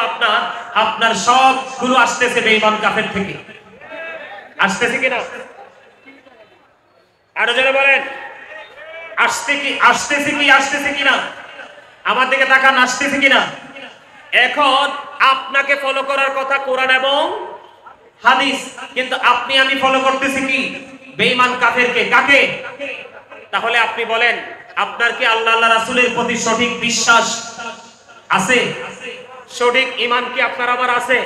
আপনার সবগুলো আসতেছে বেঈমান কাফের থেকে। আসতেছে কিনা? আরো জোরে বলেন, আসতেছে কিনা? আমার দিকে তাকান, আসতেছে কিনা? এখন আপনাকে ফলো করার কথা কোরআন এবং হাদিস, কিন্তু আপনি আমি ফলো করতেছি কি? বেঈমান কাফেরকে। কাকে? তাহলে আপনি বলেন, আপনার কি আল্লাহ রাসূলের প্রতি সঠিক বিশ্বাস আছে? সঠিক ঈমান কি আপনার আমার আছে?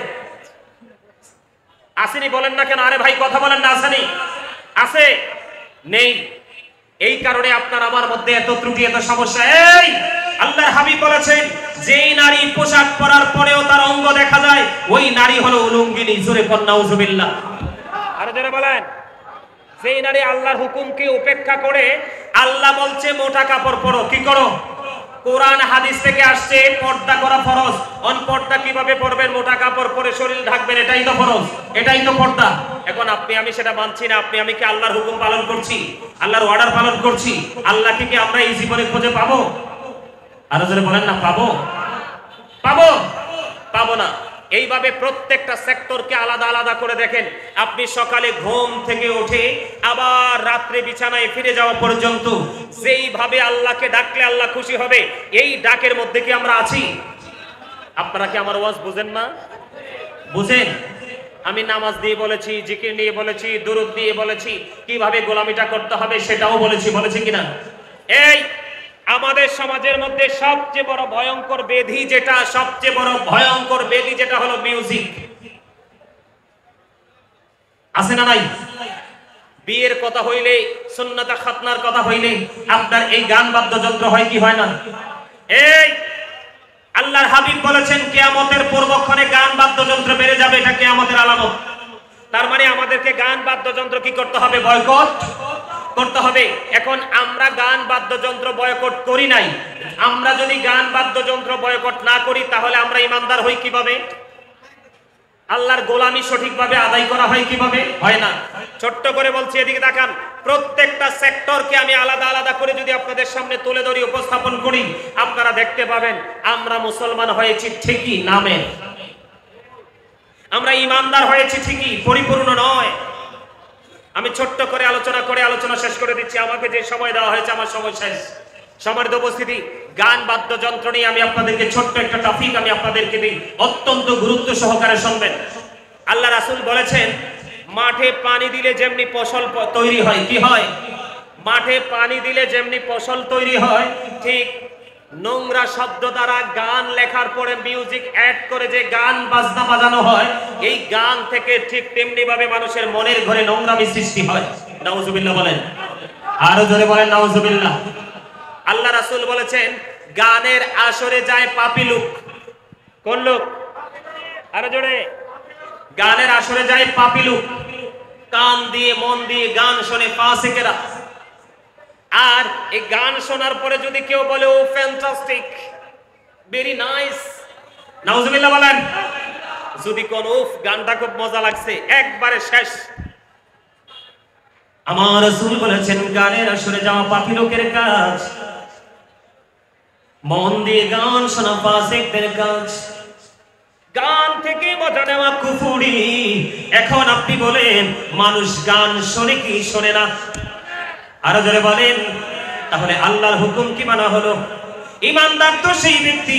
আসেনি? বলেন না কেন? আরে ভাই কথা বলেন না। আসেনি? আছে? নেই। এই কারণে আপনার আমার মধ্যে এত ত্রুটি, এত সমস্যা। এই আল্লাহর হাবিব বলেছেন, যেই নারী পোশাক পরার পরেও তার অঙ্গ দেখা যায়, ওই নারী হলো উলঙ্গিনী। জোরে পড়ুন নাউজুবিল্লাহ। আরে জোরে বলেন। যেই নারী আল্লাহর হুকুমকে উপেক্ষা করে, আল্লাহ বলছে মোটা কাপড় পরো, কি করো? কোরআন হাদিস থেকে আসছে পর্দা করা ফরজ। অনপর্দা কিভাবে পরবেন? মোটা কাপড় পরে শরীর ঢাকবেন, এটাই তো ফরজ, এটাই তো পর্দা। এখন আপনি আমি সেটা মানছি না। আপনি আমি কি আল্লাহর হুকুম পালন করছি? আল্লাহর অর্ডার পালন করছি? আল্লাহকে কি আমরা এই জীবনে খুঁজে পাবো? আরো জোরে বলেন না। পাবো? পাবো না। এইভাবে প্রত্যেকটা সেক্টরকে আলাদা আলাদা করে দেখেন। আপনি সকালে ঘুম থেকে উঠে আবার রাত্রে বিছানায় ফিরে যাওয়া পর্যন্ত যেইভাবে আল্লাহকে ডাকলে আল্লাহ খুশি হবে, এই ডাকের মধ্যে কি আমরা আছি? আপনারা কি আমার ওয়াজ বুঝেন না? বুঝেন? আমি নামাজ দিয়ে বলেছি, জিকির নিয়ে বলেছি, দুরূদ দিয়ে বলেছি, কিভাবে গোলামিটা করতে হবে সেটাও বলেছি কিনা? এই আমাদের সমাজের মধ্যে সবচেয়ে বড় ভয়ঙ্কর ব্যাধি যেটা হলো মিউজিক। আছে না নাই? বিয়ের কথা হইলে, সুন্নাতে খাতনার কথা হইলে আপনার এই গান বাদ্যযন্ত্র হয় কি হয় না? এই আল্লাহর হাবিব বলেছেন, কিয়ামতের পূর্বক্ষণে গান বাদ্যযন্ত্র বেড়ে যাবে, এটা কিয়ামতের আলামত। তার মানে আমাদেরকে গান বাদ্যযন্ত্র কি করতে হবে? বয়কট করতে হবে। এখন আমরা গান বাদ্যযন্ত্র বয়কট করি নাই। আমরা যদি গান বাদ্যযন্ত্র বয়কট না করি, তাহলে আমরা ইমানদার হই কিভাবে? আল্লাহর গোলামি সঠিকভাবে আদায় করা হয় কিভাবে? হয় না। ছোট্ট করে বলছি, এদিকে তাকান। প্রত্যেকটা সেক্টরকে আমি আলাদা আলাদা করে যদি আপনাদের সামনে তুলে ধরি, উপস্থাপন করি, আপনারা দেখতে পাবেন আমরা মুসলমান হয়েছি ঠিকই নামে, আমরা ইমানদার হয়েছি ঠিকই, পরিপূর্ণ নয়। আমি ছোট্ট করে আলোচনা শেষ করে দিচ্ছি। আমাকে যে সময় দেওয়া হয়েছে, আমার সময় শেষ। সম্মানিত উপস্থিতি, গান বাদ্যযন্ত্র নিয়ে আমি আপনাদেরকে ছোট্ট একটা টপিক আমি আপনাদেরকে দিই, অত্যন্ত গুরুত্ব সহকারে শুনবেন। আল্লাহ রাসূল বলেছেন, মাঠে পানি দিলে যেমনি ফসল তৈরি হয়, কি হয়? মাঠে পানি দিলে যেমনি ফসল তৈরি হয়, ঠিক নোংরা শব্দ দ্বারা গান লেখার পরে মিউজিক অ্যাড করে যে গান বাজনা বাজানো হয়, এই গান থেকে ঠিক তেমনি ভাবে মানুষের মনের ঘরে নোংরামি সৃষ্টি হয়। নাউজুবিল্লাহ বলেন। আরো জোরে বলেন নাউজুবিল্লাহ। আল্লাহ রাসূল বলেছেন, গানের আসরে যায় পাপী লোক। কোন লোক? আরো জোরে। গানের আসরে যায় পাপী লোক। কান দিয়ে মন দিয়ে গান শোনে ফাসিকেরা। আর এই গান শোনার পরে যদি কেউ বলে, ও ফ্যান্টাস্টিক, ভেরি নাইস, নাউজুবিল্লাহ বলেন। যদি কোন উফ, গানটা খুব মজা লাগছে, একবারে শেষ। আমার রাসূল বলেছেন, গানের আসরে যাওয়া পাপী লোকের কাজ, মন দিয়ে গান শোনা ফাসিকদের কাজ। গান থেকে মজা নেওয়া কুফরি। এখন আপনি বলেন, মানুষ গান শোনে কি শোনে না? আরো জোরে বলেন। তাহলে আল্লাহর হুকুম কি মানা হলো? ইমানদার তো সেই ব্যক্তি,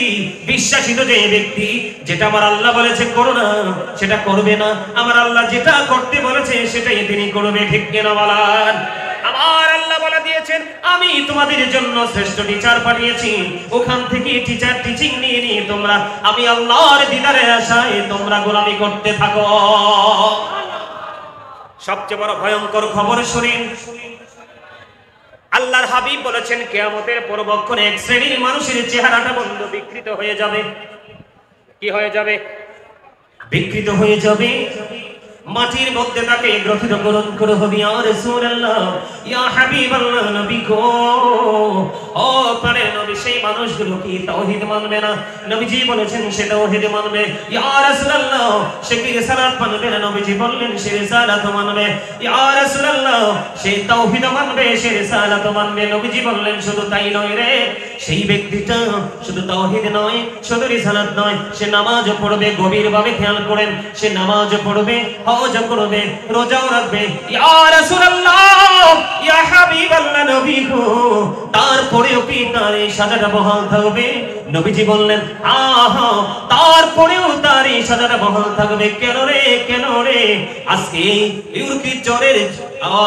বিশ্বাসী তো সেই ব্যক্তি, যেটা আমার আল্লাহ বলেছে করো না, সেটা করবে না। আমার আল্লাহ যেটা করতে বলেছে সেটাই তিনি করবে। ঠিক কিনা বলেন? আমার আল্লাহ বলে দিয়েছেন, আমি তোমাদের জন্য শ্রেষ্ঠ টিচার পাঠিয়েছি, ওখান থেকে টিচিং নিয়ে তোমরা আমি আল্লাহর দিদারের আশায় তোমরা গোলামি করতে থাকো। সবচেয়ে বড় ভয়ঙ্কর খবর শুনেন। আল্লাহর হাবিব বলেছেন, কিয়ামতের পূর্বক্ষণে এক শ্রেণীর মানুষের চেহারাটা বন্ধ বিকৃত হয়ে যাবে। কি হয়ে যাবে? বিকৃত হয়ে যাবে। মাটির মধ্যে তাকে গ্রথিত করণ করে হবে। ইয়া রাসূলুল্লাহ, ইয়া হাবিবাল্লাহ, নবী গো, ও প্রাণের নবী সেই মানুষগুলো কি তাওহীদ মানবে না? নবীজি বলেছেন সে তাওহীদ মানবে। ইয়া রাসূলুল্লাহ সে কি রিসালাত মানবে না? নবীজি বললেন সে রিসালাত মানবে। ইয়া রাসূলুল্লাহ সে তাওহীদ মানবে, সে রিসালাত মানবে। নবীজি বললেন শুধু তাই নয় রে, সেই ব্যক্তিটা শুধু তাওহীদ নয়, শুধু রিসালাত নয়, সে নামাজও পড়বে, গভীরভাবে খেয়াল করেন, সে নামাজও পড়বে, হজও করবে, রোজাও রাখবে। ইয়া রাসূলুল্লাহ ইয়া হাবিবাল্লাহ নবী গো, তারপরেও কি তার এই সাজাটা বহাল থাকবে? নবীজি বললেন আহা, তারপরেও তার এই সাজাটা বহাল থাকবে। কেন রে, কেন রে? আজকে ইউরকি চরের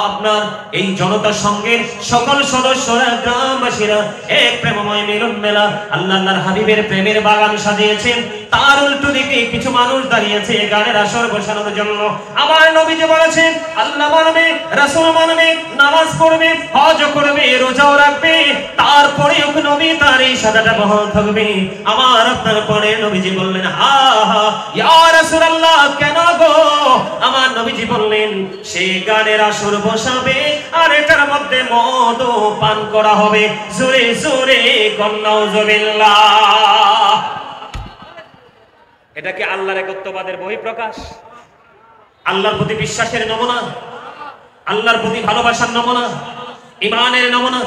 আপনার এই জনতা সংঘের সকল সদস্যরা, গ্রামবাসীরা এক প্রেমময় মিলন মেলা আল্লাহর হাবিবের প্রেমের বাগান সাজিয়েছেন। তার উল্টো দিকে কিছু মানুষ দাঁড়িয়েছে গানের আসর বসানোর জন্য। আমার নবীজি বলেছেন আল্লাহ মানবে, রাসূল মানবে, নামাজ পড়বে, হজ করবে, রোজাও রাখবে, তারপরেও নবী তার এই সাজাটা বহাল থাকবে। আমার আপনার পরে নবীজি বললেন হা হা ইয়া রাসূলুল্লাহ কেন গো? আমার নবীজি বললেন সে গানের আসর বসাবে আর এটার মধ্যে মদ পান করা হবে। জোরে জোরে নাউযুবিল্লাহ। এটা কি আল্লাহর একত্ববাদের বহিঃপ্রকাশ? আল্লাহর প্রতি বিশ্বাসের নমুনা, আল্লাহর প্রতি ভালোবাসার নমুনা, ঈমানের নমুনা।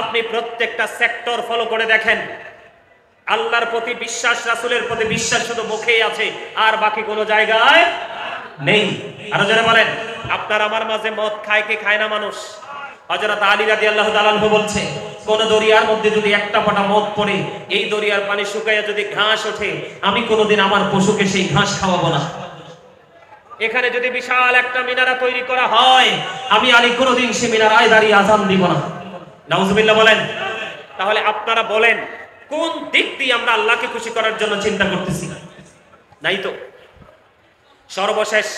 আপনি প্রত্যেকটা সেক্টর ফলো করে দেখেন, আল্লাহর প্রতি বিশ্বাস, রাসূলের প্রতি বিশ্বাস শুধু মুখেই আছে আর বাকি কোনো জায়গায় নেই। আরো যারা বলেন আপনার আমার মাঝে মদ খায় কি খায় না মানুষ? হযরত আলী রাদিয়াল্লাহু তাআলা আনহু বলছে কোন দরিয়ার মধ্যে যদি একটা ফোঁটা মদ পড়ে, এই দরিয়ার পানি শুকাইয়া যদি ঘাস ওঠে, আমি কোনোদিন আমার পশুকে সেই ঘাস খাওয়াবো না। এখানে যদি বিশাল একটা মিনারা তৈরি করা হয়, আমি আলী কোনোদিন সে মিনারায় দাঁড়িয়ে আযান দিব না। নাউযুবিল্লাহ বলেন। তাহলে আপনারা বলেন কোন দিক দিয়ে আমরা আল্লাহকে খুশি করার জন্য চিন্তা করতেছি? নাই তো। সর্বশেষ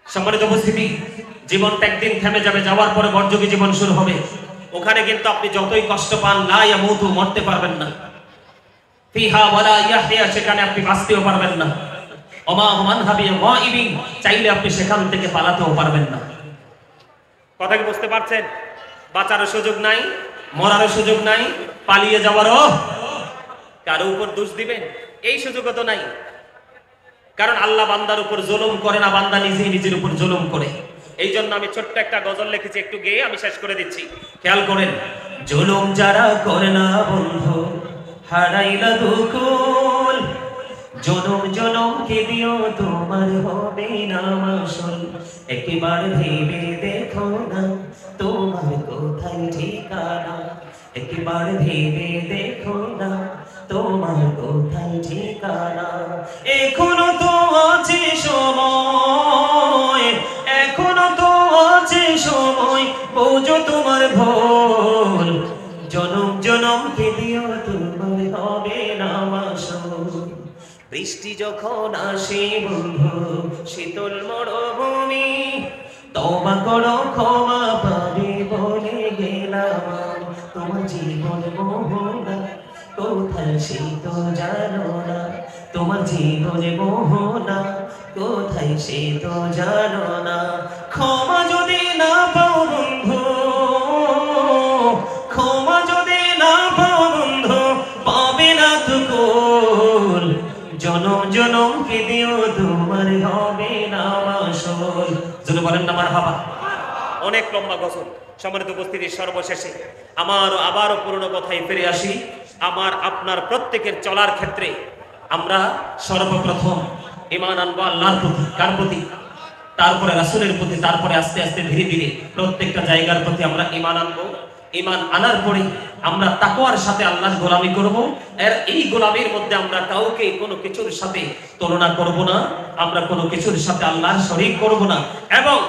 সম্মানিত উপস্থিতি, জীবনটা একদিন থেমে যাবে, যাওয়ার পরে বর্জকি জীবন শুরু হবে। ওখানে কিন্তু আপনি যতই কষ্ট পান, লা ইয়ামুতু, মরতে পারবেন না। ফিহা ওয়ালা ইয়াহইয়া, সেখানে আপনি বাঁচতেও পারবেন না। ওমা হুমান হাবিয়া গায়িবিন, চাইলে আপনি সেখান থেকে পালাতেও পারবেন না। কথা কি বুঝতে পারছেন? বাঁচারও সুযোগ নাই, মরারও সুযোগ নাই, পালিয়ে যাওয়ারও কারো উপর দোষ দিবেন এই সুযোগও তো নাই। কারণ আল্লাহ বান্দার উপর জুলুম করে না, বান্দা নিজেই নিজের উপর জুলুম করে। এই জন্য আমি ছোট্ট একটা গজল লিখেছি, একটু গেয়ে আমি শেষ করে দিচ্ছি, খেয়াল করেন। জুলুম যারা করে না বন্ধু, হারাইলা দুকুল, জনম জনম কে দিও তোমার হবে না মাসুল। একবার ভেবে দেখো না তোমার কোথায় ঠিকানা, একবার ভেবে দেখো না তোমার কোথায় ঠিকানা। এখনো তো আছে সময়, এখনো তো আছে সময়, বোঝো তোমার ভুল। জনম জনম কে দিও তোমার হবে না মাসুল। বৃষ্টি যখন আসে বন্ধু শীতল মরুভূমি, তওবা করো ক্ষমা পাবে বলে গেলাম। তোমার জীবন মোহনা কোথায় সে তো জানো না, তোমার জীবন মোহনা কোথায় সে তো জানো না। ক্ষমা যদি না পাও বন্ধু, ক্ষমা যদি না পাও বন্ধু, পাবে না তো কুল। জনম জনম কে দিও তোমার হবে না মাসুল। যদি বলেন না মারহাবা। অনেক লম্বা গজল। সম্মানিত উপস্থিতি, সর্বশেষে আবারও পুরনো কথায় ফিরে আসি। আমার আপনার প্রত্যেকের চলার ক্ষেত্রে আমরা সর্বপ্রথম ঈমান আনবো আল্লাহর প্রতি। কার প্রতি? তারপরে রাসূলের প্রতি, তারপরে আস্তে আস্তে ধীরে ধীরে প্রত্যেকটা জায়গার প্রতি আমরা ঈমান আনবো। ঈমান আনার পরে আমরা তাকওয়ার সাথে আল্লাহর গোলামি করব। আর এই গোলামির মধ্যে আমরা কাউকে কোনো কিছুর সাথে তুলনা করব না, আমরা কোনো কিছুর সাথে আল্লাহর শরীক করব না। এবং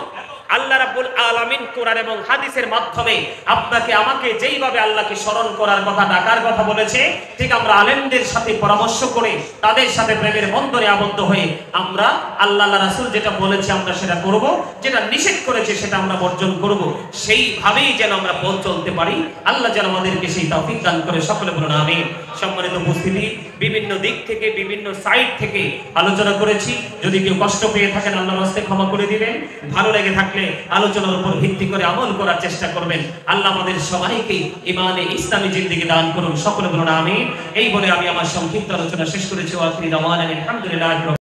আল্লাহ রাব্বুল আলামিন কোরআন এবং হাদিসের মাধ্যমে আপনাকে আমাকে যেইভাবে আল্লাহকে স্মরণ করার কথা, ডাকার কথা বলেছে, ঠিক আমরা আলেমদের সাথে পরামর্শ করে তাদের সাথে প্রেমের বন্ধনে আবদ্ধ হয়ে আমরা আল্লাহ রাসূল যেটা বলেছে আমরা সেটা করব, যেটা নিষেধ করেছে সেটা আমরা বর্জন করব। সেইভাবেই যেন আমরা পথ চলতে পারি। আল্লাহ যেন আমাদেরকে সেই তৌফিক দান করে। সকলে বলুন আমিন। সম্মানিত উপস্থিতি, বিভিন্ন দিক থেকে বিভিন্ন সাইড থেকে আলোচনা করেছি। যদি কেউ কষ্ট পেয়ে থাকেন আল্লাহর রাস্তায় ক্ষমা করে দিবেন। ভালো লেগে থাকলে থাকলে আলোচনার উপর ভিত্তি করে আমল করার চেষ্টা করবেন। আল্লাহ আমাদের সবাইকে ইমানে ইসলামী জিন্দেগি দান করুন, সকলে বলুন আমিন। এই বলে আমি আমার সংক্ষিপ্ত আলোচনা শেষ করেছি। ওয়া আখিরু দাওয়ানা আলহামদুলিল্লাহি